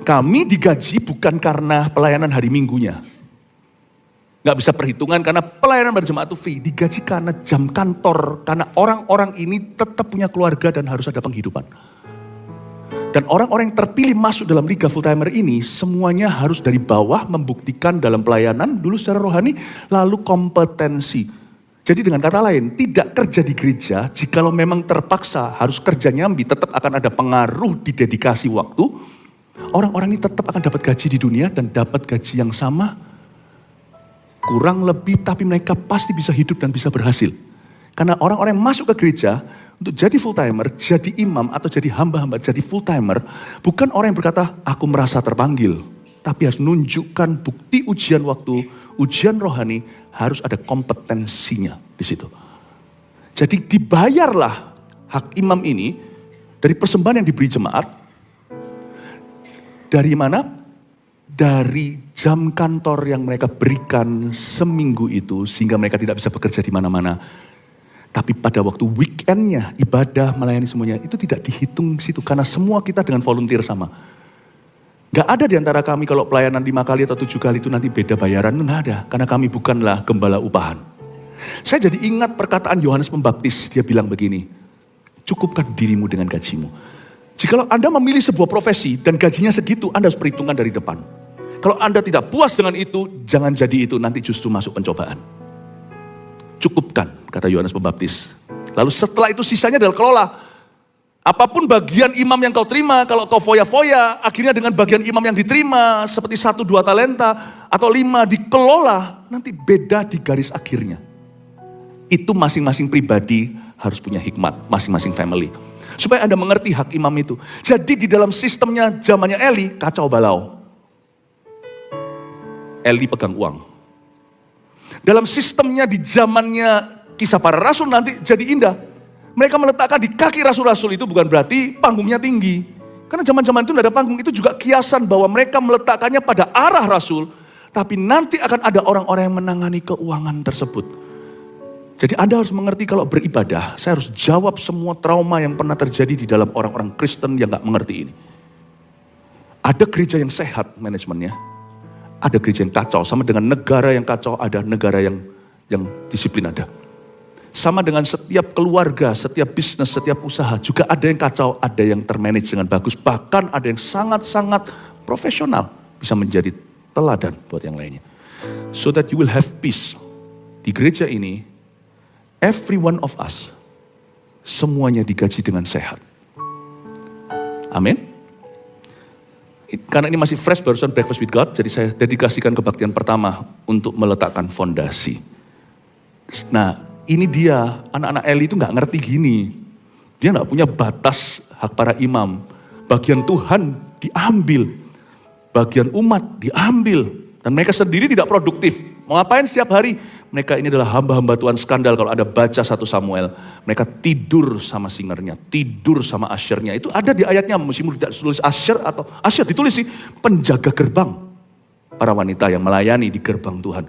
Kami digaji bukan karena pelayanan hari minggunya. Gak bisa perhitungan karena pelayanan berjemaat itu free. Digaji karena jam kantor. Karena orang-orang ini tetap punya keluarga dan harus ada penghidupan. Dan orang-orang yang terpilih masuk dalam liga full timer ini, semuanya harus dari bawah membuktikan dalam pelayanan dulu secara rohani, lalu kompetensi. Jadi dengan kata lain, tidak kerja di gereja, jikalau memang terpaksa harus kerja nyambi, tetap akan ada pengaruh di dedikasi waktu. Orang-orang ini tetap akan dapat gaji di dunia dan dapat gaji yang sama, kurang lebih, tapi mereka pasti bisa hidup dan bisa berhasil. Karena orang-orang yang masuk ke gereja untuk jadi full timer, jadi imam atau jadi hamba-hamba, jadi full timer, bukan orang yang berkata, aku merasa terpanggil. Tapi harus menunjukkan bukti ujian waktu, ujian rohani, harus ada kompetensinya di situ. Jadi dibayarlah hak imam ini dari persembahan yang diberi jemaat. Dari mana? Dari jam kantor yang mereka berikan seminggu itu, sehingga mereka tidak bisa bekerja di mana-mana. Tapi pada waktu weekendnya, ibadah, melayani semuanya, itu tidak dihitung di situ. Karena semua kita dengan volunteer sama. Gak ada di antara kami kalau pelayanan 5 kali atau 7 kali itu nanti beda bayaran, gak ada. Karena kami bukanlah gembala upahan. Saya jadi ingat perkataan Yohanes Pembaptis, dia bilang begini, cukupkan dirimu dengan gajimu. Jikalau Anda memilih sebuah profesi dan gajinya segitu, Anda harus perhitungan dari depan. Kalau Anda tidak puas dengan itu, jangan jadi itu, nanti justru masuk pencobaan. Cukupkan, kata Yohanes Pembaptis. Lalu setelah itu sisanya adalah kelola. Apapun bagian imam yang kau terima, kalau kau foya-foya, akhirnya dengan bagian imam yang diterima, seperti 1-2 talenta, atau 5 dikelola, nanti beda di garis akhirnya. Itu masing-masing pribadi harus punya hikmat, masing-masing family. Supaya Anda mengerti hak imam itu. Jadi di dalam sistemnya zamannya Eli, kacau balau. Eli pegang uang. Dalam sistemnya di zamannya Kisah Para Rasul nanti jadi indah. Mereka meletakkan di kaki rasul-rasul itu bukan berarti panggungnya tinggi. Karena zaman-zaman itu tidak ada panggung, itu juga kiasan bahwa mereka meletakkannya pada arah rasul. Tapi nanti akan ada orang-orang yang menangani keuangan tersebut. Jadi Anda harus mengerti kalau beribadah, saya harus jawab semua trauma yang pernah terjadi di dalam orang-orang Kristen yang gak mengerti ini. Ada gereja yang sehat manajemennya. Ada gereja yang kacau, sama dengan negara yang kacau, ada negara yang disiplin ada. Sama dengan setiap keluarga, setiap bisnis, setiap usaha, juga ada yang kacau, ada yang termanage dengan bagus. Bahkan ada yang sangat-sangat profesional, bisa menjadi teladan buat yang lainnya. So that you will have peace. Di gereja ini, every one of us, semuanya digaji dengan sehat. Amin. Karena ini masih fresh, barusan Breakfast with God, jadi saya dedikasikan kebaktian pertama untuk meletakkan fondasi. Nah, ini dia, anak-anak Eli itu gak ngerti gini. Dia gak punya batas hak para imam. Bagian Tuhan diambil, bagian umat diambil. Dan mereka sendiri tidak produktif. Mau ngapain setiap hari? mereka ini adalah hamba-hamba Tuhan skandal. Kalau Anda baca 1 Samuel, mereka tidur sama singernya, tidur sama asyernya. Itu ada di ayatnya, meskipun tidak ditulis asyer atau asyer, ditulis sih penjaga gerbang. Para wanita yang melayani di gerbang Tuhan.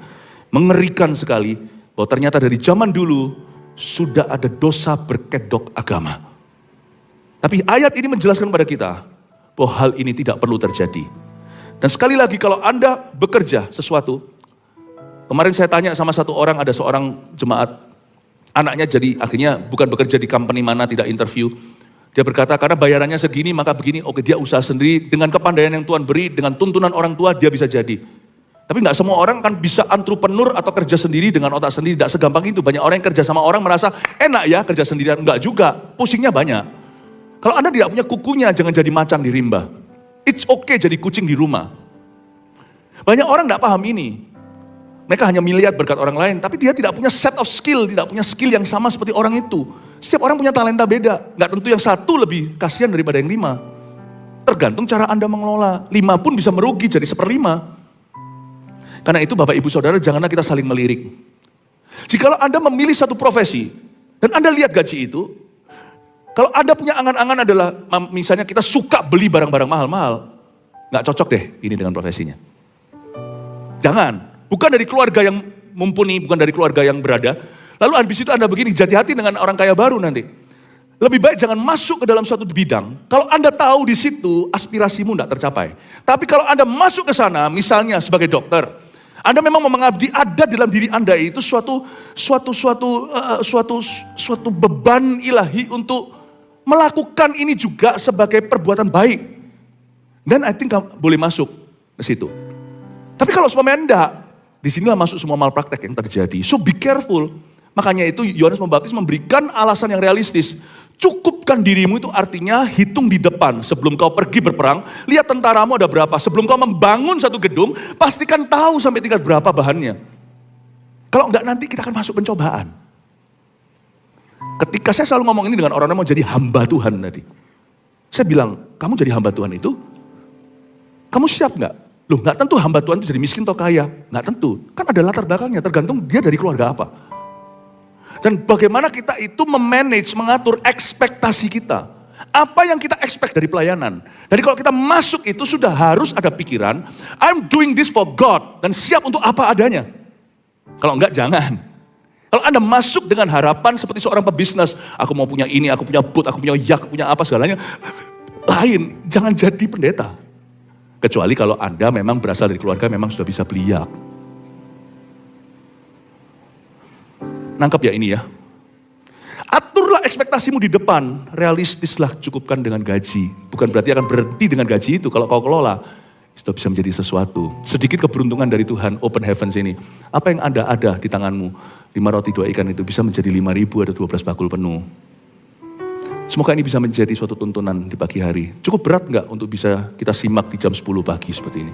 Mengerikan sekali bahwa ternyata dari zaman dulu sudah ada dosa berkedok agama. Tapi ayat ini menjelaskan pada kita bahwa hal ini tidak perlu terjadi. Dan sekali lagi kalau Anda bekerja sesuatu, kemarin saya tanya sama satu orang, ada seorang jemaat, anaknya jadi akhirnya bukan bekerja di company mana, tidak interview. Dia berkata karena bayarannya segini maka begini, oke dia usaha sendiri dengan kepandaian yang Tuhan beri, dengan tuntunan orang tua dia bisa jadi. Tapi nggak semua orang kan bisa entrepreneur atau kerja sendiri dengan otak sendiri, tidak segampang itu. Banyak orang yang kerja sama orang merasa enak ya kerja sendirian, enggak juga, pusingnya banyak. Kalau Anda tidak punya kukunya jangan jadi macan di rimba. It's okay jadi kucing di rumah. Banyak orang nggak paham ini. Mereka hanya melihat berkat orang lain, tapi dia tidak punya set of skill, tidak punya skill yang sama seperti orang itu. Setiap orang punya talenta beda, nggak tentu yang satu lebih kasihan daripada yang 5. Tergantung cara Anda mengelola. 5 pun bisa merugi jadi 1/5. Karena itu Bapak Ibu Saudara janganlah kita saling melirik. Jikalau Anda memilih satu profesi, dan Anda lihat gaji itu, kalau Anda punya angan-angan adalah, misalnya kita suka beli barang-barang mahal-mahal, nggak cocok deh ini dengan profesinya. Jangan. Bukan dari keluarga yang mumpuni, bukan dari keluarga yang berada. Lalu habis itu Anda begini, hati-hati dengan orang kaya baru nanti. Lebih baik jangan masuk ke dalam suatu bidang. Kalau Anda tahu di situ aspirasimu tidak tercapai. Tapi kalau Anda masuk ke sana, misalnya sebagai dokter, Anda memang mau mengabdi, ada dalam diri Anda itu suatu beban ilahi untuk melakukan ini juga sebagai perbuatan baik. Dan I think boleh masuk ke situ. Tapi kalau semuanya enggak, disinilah masuk semua malpraktek yang terjadi. So be careful. Makanya itu Yohanes Pembaptis memberikan alasan yang realistis. Cukupkan dirimu itu artinya hitung di depan. Sebelum kau pergi berperang, lihat tentaramu ada berapa. Sebelum kau membangun satu gedung, pastikan tahu sampai tingkat berapa bahannya. Kalau enggak nanti kita akan masuk pencobaan. Ketika saya selalu ngomong ini dengan orang yang mau jadi hamba Tuhan tadi. Saya bilang, kamu jadi hamba Tuhan itu, kamu siap enggak? Loh, nggak tentu hamba Tuhan itu jadi miskin atau kaya. Nggak tentu. Kan ada latar belakangnya, tergantung dia dari keluarga apa. Dan bagaimana kita itu memanage, mengatur ekspektasi kita. Apa yang kita expect dari pelayanan. Jadi kalau kita masuk itu sudah harus ada pikiran, I'm doing this for God. Dan siap untuk apa adanya. Kalau enggak, jangan. Kalau Anda masuk dengan harapan seperti seorang pebisnis, aku mau punya ini, aku punya boot, aku punya yak, aku punya apa segalanya. Lain, jangan jadi pendeta. Kecuali kalau Anda memang berasal dari keluarga memang sudah bisa beli yak. Nangkep ya ini ya. Aturlah ekspektasimu di depan, realistislah cukupkan dengan gaji. Bukan berarti akan berhenti dengan gaji itu kalau kau kelola. Itu bisa menjadi sesuatu. Sedikit keberuntungan dari Tuhan, open heavens ini. Apa yang ada di tanganmu, 5 roti 2 ikan itu bisa menjadi 5.000 ada 12 bakul penuh. Semoga ini bisa menjadi suatu tuntunan di pagi hari. Cukup berat nggak untuk bisa kita simak di jam 10 pagi seperti ini?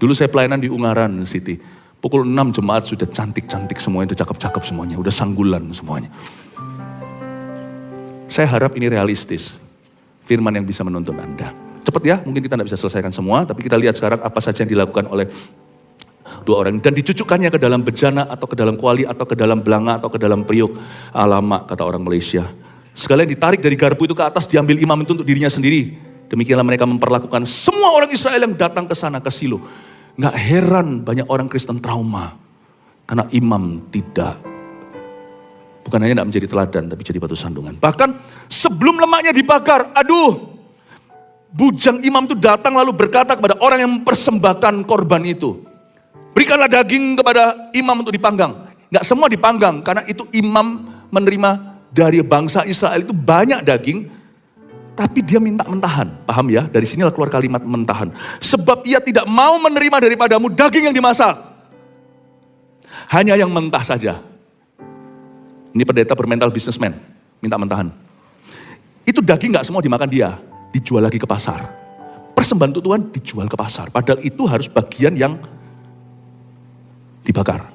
Dulu saya pelayanan di Ungaran City. Pukul 6 jemaat sudah cantik-cantik semuanya, udah cakep-cakep semuanya, udah sanggulan semuanya. Saya harap ini realistis. Firman yang bisa menuntun Anda. Cepat ya, mungkin kita tidak bisa selesaikan semua, tapi kita lihat sekarang apa saja yang dilakukan oleh 2 orang. Dan dicucukkannya ke dalam bejana, atau ke dalam kuali, atau ke dalam belanga, atau ke dalam periuk. Alamak, kata orang Malaysia. Segala yang ditarik dari garpu itu ke atas diambil imam itu untuk dirinya sendiri. Demikianlah mereka memperlakukan semua orang Israel yang datang ke sana, ke Silo. Nggak heran banyak orang Kristen trauma. Karena imam bukan hanya tidak menjadi teladan, tapi jadi batu sandungan. Bahkan sebelum lemaknya dibakar, bujang imam itu datang lalu berkata kepada orang yang mempersembahkan korban itu. Berikanlah daging kepada imam untuk dipanggang. Nggak semua dipanggang, karena itu imam menerima dari bangsa Israel itu banyak daging, tapi dia minta mentahan. Paham ya? Dari sinilah keluar kalimat mentahan. Sebab ia tidak mau menerima daripadamu daging yang dimasak. Hanya yang mentah saja. Ini pendeta bermental businessman, minta mentahan. Itu daging gak semua dimakan dia, dijual lagi ke pasar. Persembahan untuk Tuhan dijual ke pasar. Padahal itu harus bagian yang dibakar.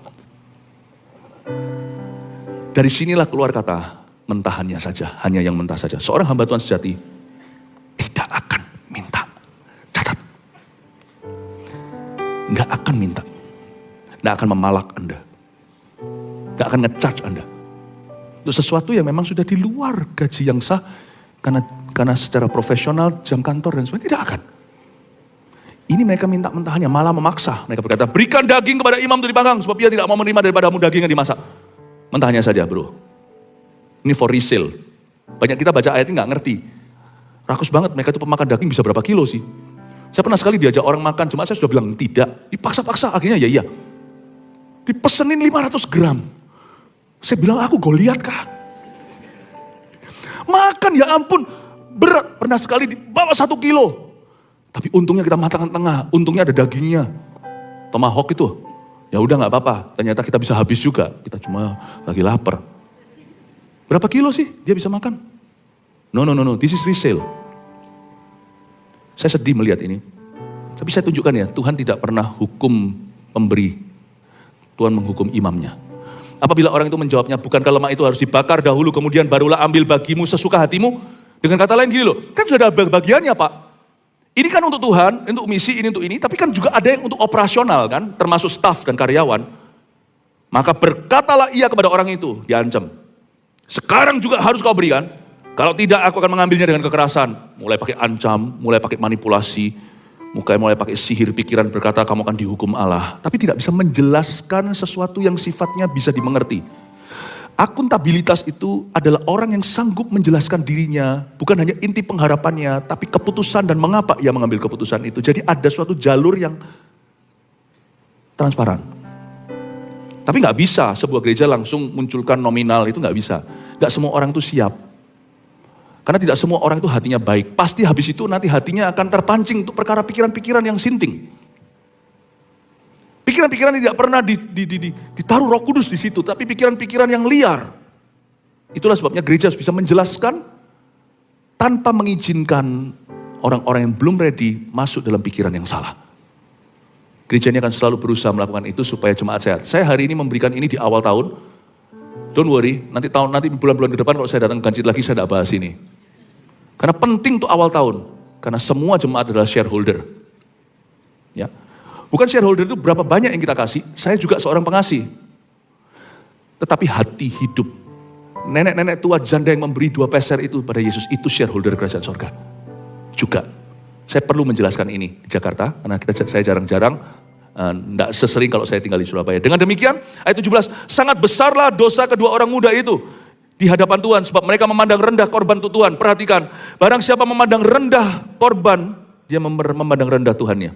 Dari sinilah keluar kata, mentahannya saja, hanya yang mentah saja. Seorang hamba Tuhan sejati tidak akan minta. Catat. Nggak akan minta. Nggak akan memalak Anda. Gak akan nge-charge Anda. Untuk sesuatu yang memang sudah di luar gaji yang sah, karena secara profesional, jam kantor dan sebagainya, tidak akan. Ini mereka minta mentahannya, malah memaksa. Mereka berkata, berikan daging kepada imam untuk dipanggang, sebab ia tidak mau menerima daripadamu daging yang dimasak. Mentahnya saja bro. Ini for resale. Banyak kita baca ayat ini gak ngerti. Rakus banget, mereka itu pemakan daging bisa berapa kilo sih? Saya pernah sekali diajak orang makan, cuma saya sudah bilang tidak. Dipaksa-paksa, akhirnya ya iya. Dipesenin 500 gram. Saya bilang, aku Goliat kah? Makan ya ampun, berat. Pernah sekali dibawa 1 kilo. Tapi untungnya kita matangkan tengah, untungnya ada dagingnya. Tomahawk itu, ya udah gak apa-apa. Ternyata kita bisa habis juga, kita cuma lagi lapar. Berapa kilo sih dia bisa makan? No, this is resale. Saya sedih melihat ini. Tapi saya tunjukkan ya, Tuhan tidak pernah hukum pemberi. Tuhan menghukum imamnya. Apabila orang itu menjawabnya, bukankah lemak itu harus dibakar dahulu, kemudian barulah ambil bagimu sesuka hatimu? Dengan kata lain gini loh, kan sudah ada bagiannya Pak. Ini kan untuk Tuhan, untuk misi, ini untuk ini. Tapi kan juga ada yang untuk operasional kan, termasuk staf dan karyawan. Maka berkatalah ia kepada orang itu, diancam. Sekarang juga harus kau berikan. Kalau tidak aku akan mengambilnya dengan kekerasan. Mulai pakai ancam, mulai pakai manipulasi, mulai pakai sihir pikiran berkata kamu akan dihukum Allah. Tapi tidak bisa menjelaskan sesuatu yang sifatnya bisa dimengerti. Akuntabilitas itu adalah orang yang sanggup menjelaskan dirinya. Bukan hanya inti pengharapannya, tapi keputusan dan mengapa ia mengambil keputusan itu. Jadi ada suatu jalur yang transparan. Tapi gak bisa sebuah gereja langsung munculkan nominal, itu gak bisa. Gak semua orang itu siap. Karena tidak semua orang itu hatinya baik. Pasti habis itu nanti hatinya akan terpancing untuk perkara pikiran-pikiran yang sinting. Pikiran-pikiran tidak pernah ditaruh Roh Kudus di situ, tapi pikiran-pikiran yang liar. Itulah sebabnya gereja harus bisa menjelaskan tanpa mengizinkan orang-orang yang belum ready masuk dalam pikiran yang salah. Gereja ini akan selalu berusaha melakukan itu supaya jemaat sehat. Saya hari ini memberikan ini di awal tahun. Don't worry, nanti bulan-bulan ke depan kalau saya datang ganjil lagi saya tidak bahas ini. Karena penting untuk awal tahun. Karena semua jemaat adalah shareholder. Ya. Bukan shareholder itu berapa banyak yang kita kasih. Saya juga seorang pengasih. Tetapi hati hidup. Nenek-nenek tua janda yang memberi 2 peser itu pada Yesus. Itu shareholder kerajaan sorga. Juga. Saya perlu menjelaskan ini di Jakarta. Karena saya jarang-jarang. Tidak sesering kalau saya tinggal di Surabaya. Dengan demikian, ayat 17. Sangat besarlah dosa kedua orang muda itu di hadapan Tuhan, sebab mereka memandang rendah korban untuk Tuhan. Perhatikan, barang siapa memandang rendah korban, dia memandang rendah Tuhannya.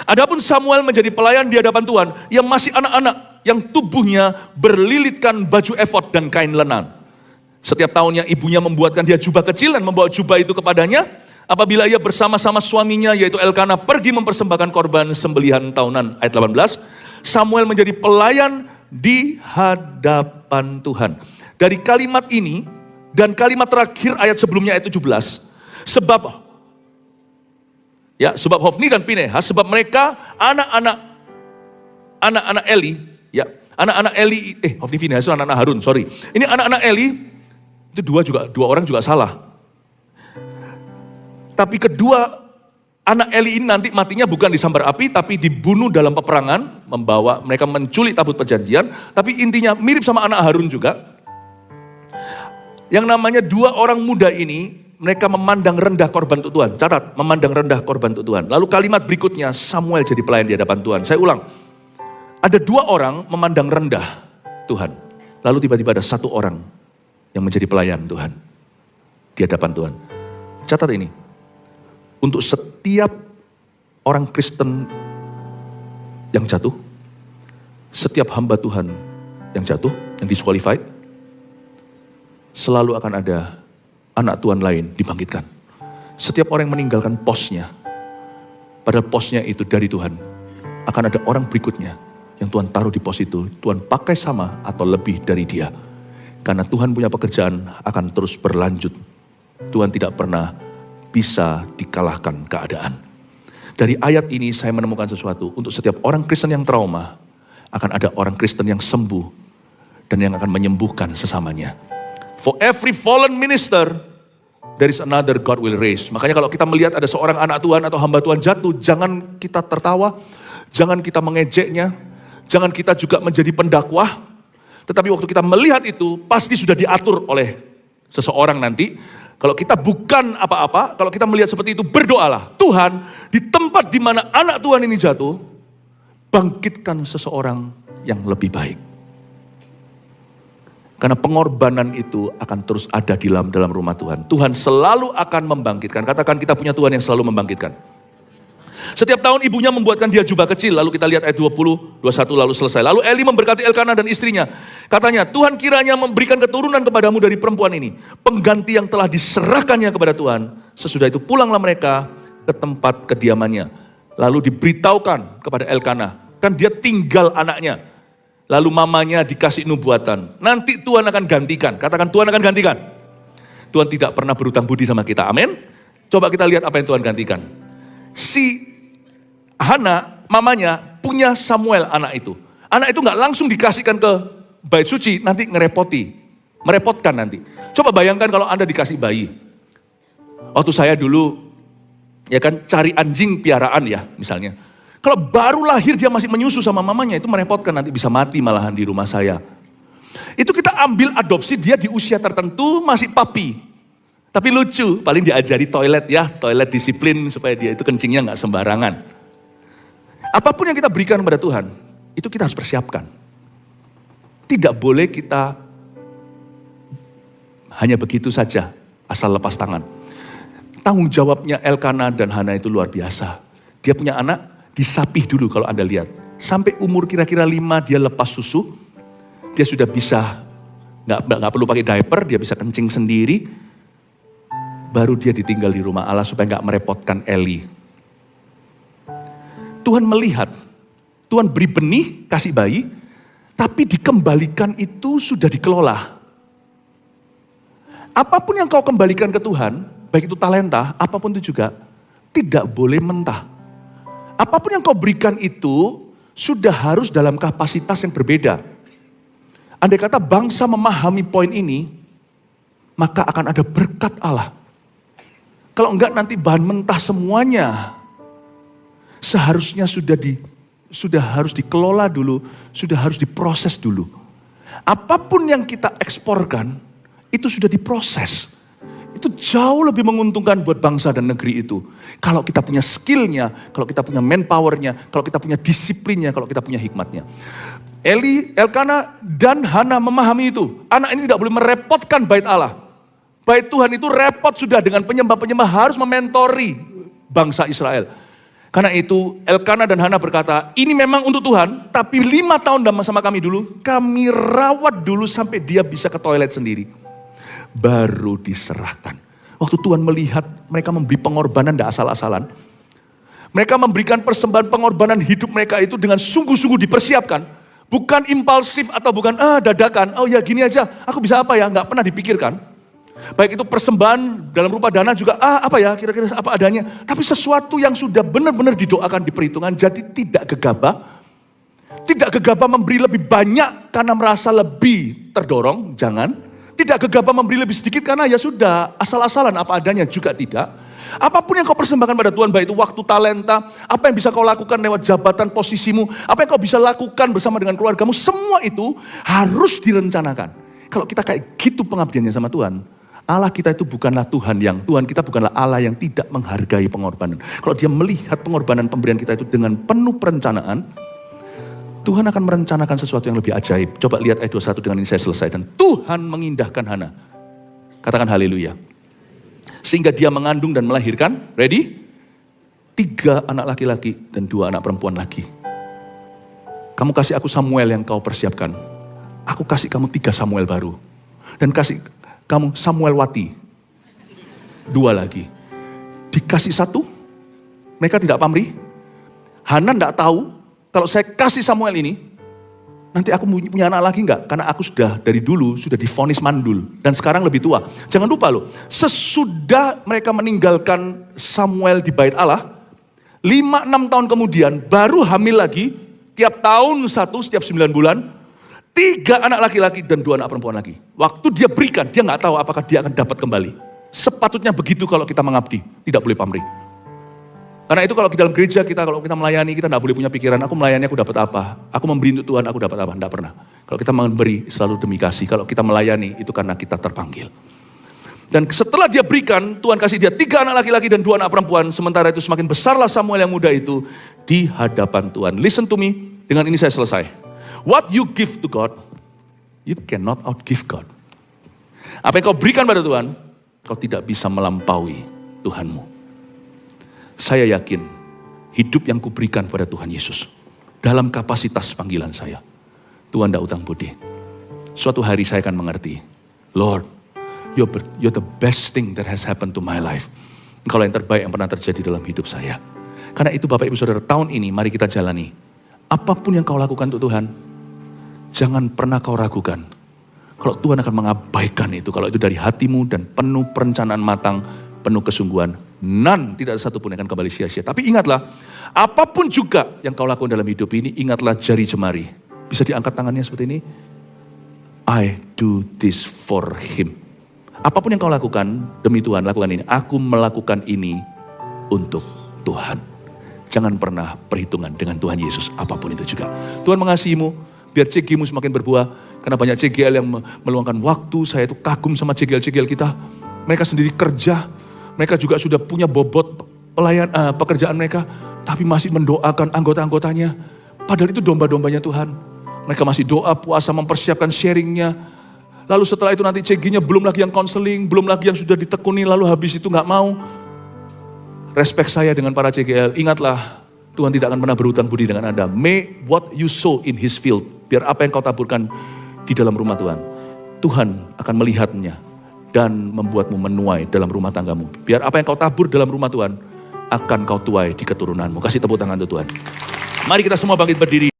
Adapun Samuel menjadi pelayan di hadapan Tuhan, yang masih anak-anak, yang tubuhnya berlilitkan baju efod dan kain lenan. Setiap tahunnya ibunya membuatkan dia jubah kecil dan membawa jubah itu kepadanya. Apabila ia bersama-sama suaminya, yaitu Elkana, pergi mempersembahkan korban sembelihan tahunan. Ayat 18, Samuel menjadi pelayan di hadapan Tuhan. Dari kalimat ini dan kalimat terakhir ayat sebelumnya ayat 17. Sebab Hofni dan Pinehas, sebab mereka anak-anak Eli, ya, anak-anak Eli, Hofni Pinehas itu anak-anak Harun, sorry. Ini anak-anak Eli, itu dua orang juga salah. Tapi kedua anak Eli ini nanti matinya bukan disambar api, tapi dibunuh dalam peperangan, mereka menculik tabut perjanjian, tapi intinya mirip sama anak Harun juga. Yang namanya 2 orang muda ini, mereka memandang rendah korban untuk Tuhan. Catat, memandang rendah korban untuk Tuhan. Lalu kalimat berikutnya, Samuel jadi pelayan di hadapan Tuhan. Saya ulang, ada 2 orang memandang rendah Tuhan. Lalu tiba-tiba ada 1 orang yang menjadi pelayan Tuhan di hadapan Tuhan. Catat ini, untuk setiap orang Kristen yang jatuh, setiap hamba Tuhan yang jatuh, yang disqualified, selalu akan ada anak Tuhan lain dibangkitkan. Setiap orang yang meninggalkan posnya, padahal posnya itu dari Tuhan, akan ada orang berikutnya yang Tuhan taruh di pos itu, Tuhan pakai sama atau lebih dari dia. Karena Tuhan punya pekerjaan akan terus berlanjut. Tuhan tidak pernah bisa dikalahkan keadaan. Dari ayat ini saya menemukan sesuatu. Untuk setiap orang Kristen yang trauma, akan ada orang Kristen yang sembuh dan yang akan menyembuhkan sesamanya. For every fallen minister, there is another God will raise. Makanya kalau kita melihat ada seorang anak Tuhan atau hamba Tuhan jatuh, jangan kita tertawa, jangan kita mengejeknya, jangan kita juga menjadi pendakwah. Tetapi waktu kita melihat itu, pasti sudah diatur oleh seseorang nanti. Kalau kita bukan apa-apa, kalau kita melihat seperti itu, berdoalah. Tuhan, di tempat di mana anak Tuhan ini jatuh, bangkitkan seseorang yang lebih baik. Karena pengorbanan itu akan terus ada di dalam rumah Tuhan. Tuhan selalu akan membangkitkan. Katakan, kita punya Tuhan yang selalu membangkitkan. Setiap tahun ibunya membuatkan dia jubah kecil. Lalu kita lihat ayat 20, 21 lalu selesai. Lalu Eli memberkati Elkanah dan istrinya. Katanya, Tuhan kiranya memberikan keturunan kepadamu dari perempuan ini. Pengganti yang telah diserahkannya kepada Tuhan. Sesudah itu pulanglah mereka ke tempat kediamannya. Lalu diberitahukan kepada Elkanah. Kan dia tinggal anaknya. Lalu mamanya dikasih nubuatan. Nanti Tuhan akan gantikan. Katakan, Tuhan akan gantikan. Tuhan tidak pernah berhutang budi sama kita. Amin. Coba kita lihat apa yang Tuhan gantikan. Si Hana, mamanya, punya Samuel anak itu. Anak itu gak langsung dikasihkan ke bait suci, nanti merepotkan nanti. Coba bayangkan kalau Anda dikasih bayi. Waktu saya dulu, ya kan, cari anjing piaraan ya, misalnya. Kalau baru lahir dia masih menyusu sama mamanya, itu merepotkan, nanti bisa mati malahan di rumah saya. Itu kita ambil adopsi dia di usia tertentu, masih papi. Tapi lucu, paling diajari toilet ya, toilet disiplin supaya dia itu kencingnya gak sembarangan. Apapun yang kita berikan kepada Tuhan, itu kita harus persiapkan. Tidak boleh kita hanya begitu saja, asal lepas tangan. Tanggung jawabnya Elkanah dan Hana itu luar biasa. Dia punya anak, disapih dulu kalau Anda lihat. Sampai umur kira-kira 5 dia lepas susu, dia sudah bisa, gak perlu pakai diaper, dia bisa kencing sendiri. Baru dia ditinggal di rumah Allah supaya gak merepotkan Eli. Tuhan melihat, Tuhan beri benih, kasih bayi, tapi dikembalikan itu sudah dikelola. Apapun yang kau kembalikan ke Tuhan, baik itu talenta, apapun itu juga, tidak boleh mentah. Apapun yang kau berikan itu, sudah harus dalam kapasitas yang berbeda. Andai kata bangsa memahami poin ini, maka akan ada berkat Allah. Kalau enggak nanti bahan mentah semuanya, seharusnya sudah harus dikelola dulu, sudah harus diproses dulu. Apapun yang kita eksporkan, itu sudah diproses. Itu jauh lebih menguntungkan buat bangsa dan negeri itu. Kalau kita punya skillnya, kalau kita punya manpowernya, kalau kita punya disiplinnya, kalau kita punya hikmatnya. Elkanah dan Hana memahami itu. Anak ini tidak boleh merepotkan bait Allah. Bait Tuhan itu repot sudah dengan penyembah-penyembah harus mementori bangsa Israel. Karena itu Elkanah dan Hana berkata, ini memang untuk Tuhan, tapi 5 tahun sama kami dulu, kami rawat dulu sampai dia bisa ke toilet sendiri. Baru diserahkan. Waktu Tuhan melihat mereka memberi pengorbanan tidak asal-asalan. Mereka memberikan persembahan pengorbanan hidup mereka itu dengan sungguh-sungguh dipersiapkan. Bukan impulsif atau bukan dadakan, oh ya gini aja, aku bisa apa ya, gak pernah dipikirkan. Baik itu persembahan dalam rupa dana juga, apa ya, kira-kira apa adanya. Tapi sesuatu yang sudah benar-benar didoakan, diperhitungkan, jadi tidak gegabah. Tidak gegabah memberi lebih banyak karena merasa lebih terdorong, jangan. Tidak gegabah memberi lebih sedikit karena ya sudah, asal-asalan apa adanya juga tidak. Apapun yang kau persembahkan pada Tuhan, baik itu waktu, talenta, apa yang bisa kau lakukan lewat jabatan, posisimu, apa yang kau bisa lakukan bersama dengan keluargamu, semua itu harus direncanakan. Kalau kita kayak gitu pengabdiannya sama Tuhan, Allah kita itu bukanlah Tuhan kita bukanlah Allah yang tidak menghargai pengorbanan. Kalau dia melihat pengorbanan pemberian kita itu dengan penuh perencanaan, Tuhan akan merencanakan sesuatu yang lebih ajaib. Coba lihat ayat 21 dengan ini saya selesaikan. Tuhan mengindahkan Hana. Katakan haleluya. Sehingga dia mengandung dan melahirkan, ready? 3 anak laki-laki dan 2 anak perempuan lagi. Kamu kasih aku Samuel yang kau persiapkan. Aku kasih kamu 3 Samuel baru. Dan kasih kamu Samuel Wati. 2 lagi. Dikasih 1, mereka tidak pamrih. Hana tidak tahu, kalau saya kasih Samuel ini, nanti aku punya anak lagi enggak? Karena aku sudah dari dulu sudah divonis mandul. Dan sekarang lebih tua. Jangan lupa loh, sesudah mereka meninggalkan Samuel di bait Allah, 5-6 tahun kemudian baru hamil lagi, tiap tahun 1 setiap 9 bulan, 3 anak laki-laki dan 2 anak perempuan lagi. Waktu dia berikan, dia nggak tahu apakah dia akan dapat kembali. Sepatutnya begitu kalau kita mengabdi, tidak boleh pamrih. Karena itu kalau di dalam gereja kita, kalau kita melayani, kita tidak boleh punya pikiran, aku melayani aku dapat apa. Aku memberi untuk Tuhan, aku dapat apa. Tidak pernah. Kalau kita memberi, selalu demi kasih. Kalau kita melayani, itu karena kita terpanggil. Dan setelah dia berikan, Tuhan kasih dia 3 anak laki-laki dan 2 anak perempuan. Sementara itu semakin besarlah Samuel yang muda itu di hadapan Tuhan. Listen to me, dengan ini saya selesai. What you give to God, you cannot outgive God. Apa yang kau berikan pada Tuhan, kau tidak bisa melampaui Tuhanmu. Saya yakin hidup yang kuberikan pada Tuhan Yesus dalam kapasitas panggilan saya, Tuhan tidak utang budi. Suatu hari saya akan mengerti, Lord, you're the best thing that has happened to my life. Engkau yang terbaik yang pernah terjadi dalam hidup saya. Karena itu Bapak Ibu Saudara, tahun ini mari kita jalani. Apapun yang kau lakukan untuk Tuhan, jangan pernah kau ragukan. Kalau Tuhan akan mengabaikan itu, kalau itu dari hatimu dan penuh perencanaan matang, penuh kesungguhan, tidak ada satupun yang akan kembali sia-sia. Tapi ingatlah, apapun juga yang kau lakukan dalam hidup ini, ingatlah jari jemari. Bisa diangkat tangannya seperti ini. I do this for him. Apapun yang kau lakukan demi Tuhan, lakukan ini. Aku melakukan ini untuk Tuhan. Jangan pernah perhitungan dengan Tuhan Yesus, apapun itu juga. Tuhan mengasihimu, biar CG-mu semakin berbuah. Karena banyak CGL yang meluangkan waktu, saya itu kagum sama CGL-CGL kita. Mereka sendiri kerja, mereka juga sudah punya bobot pekerjaan mereka, tapi masih mendoakan anggota-anggotanya. Padahal itu domba-dombanya Tuhan. Mereka masih doa, puasa, mempersiapkan sharingnya. Lalu setelah itu nanti CG-nya belum lagi yang konseling, belum lagi yang sudah ditekuni, lalu habis itu gak mau. Respect saya dengan para CGL, ingatlah Tuhan tidak akan pernah berhutang budi dengan Anda. May what you sow in his field, biar apa yang kau taburkan di dalam rumah Tuhan, Tuhan akan melihatnya dan membuatmu menuai dalam rumah tanggamu. Biar apa yang kau tabur dalam rumah Tuhan akan kau tuai di keturunanmu. Kasih tepuk tangan untuk Tuhan. Mari kita semua bangkit berdiri.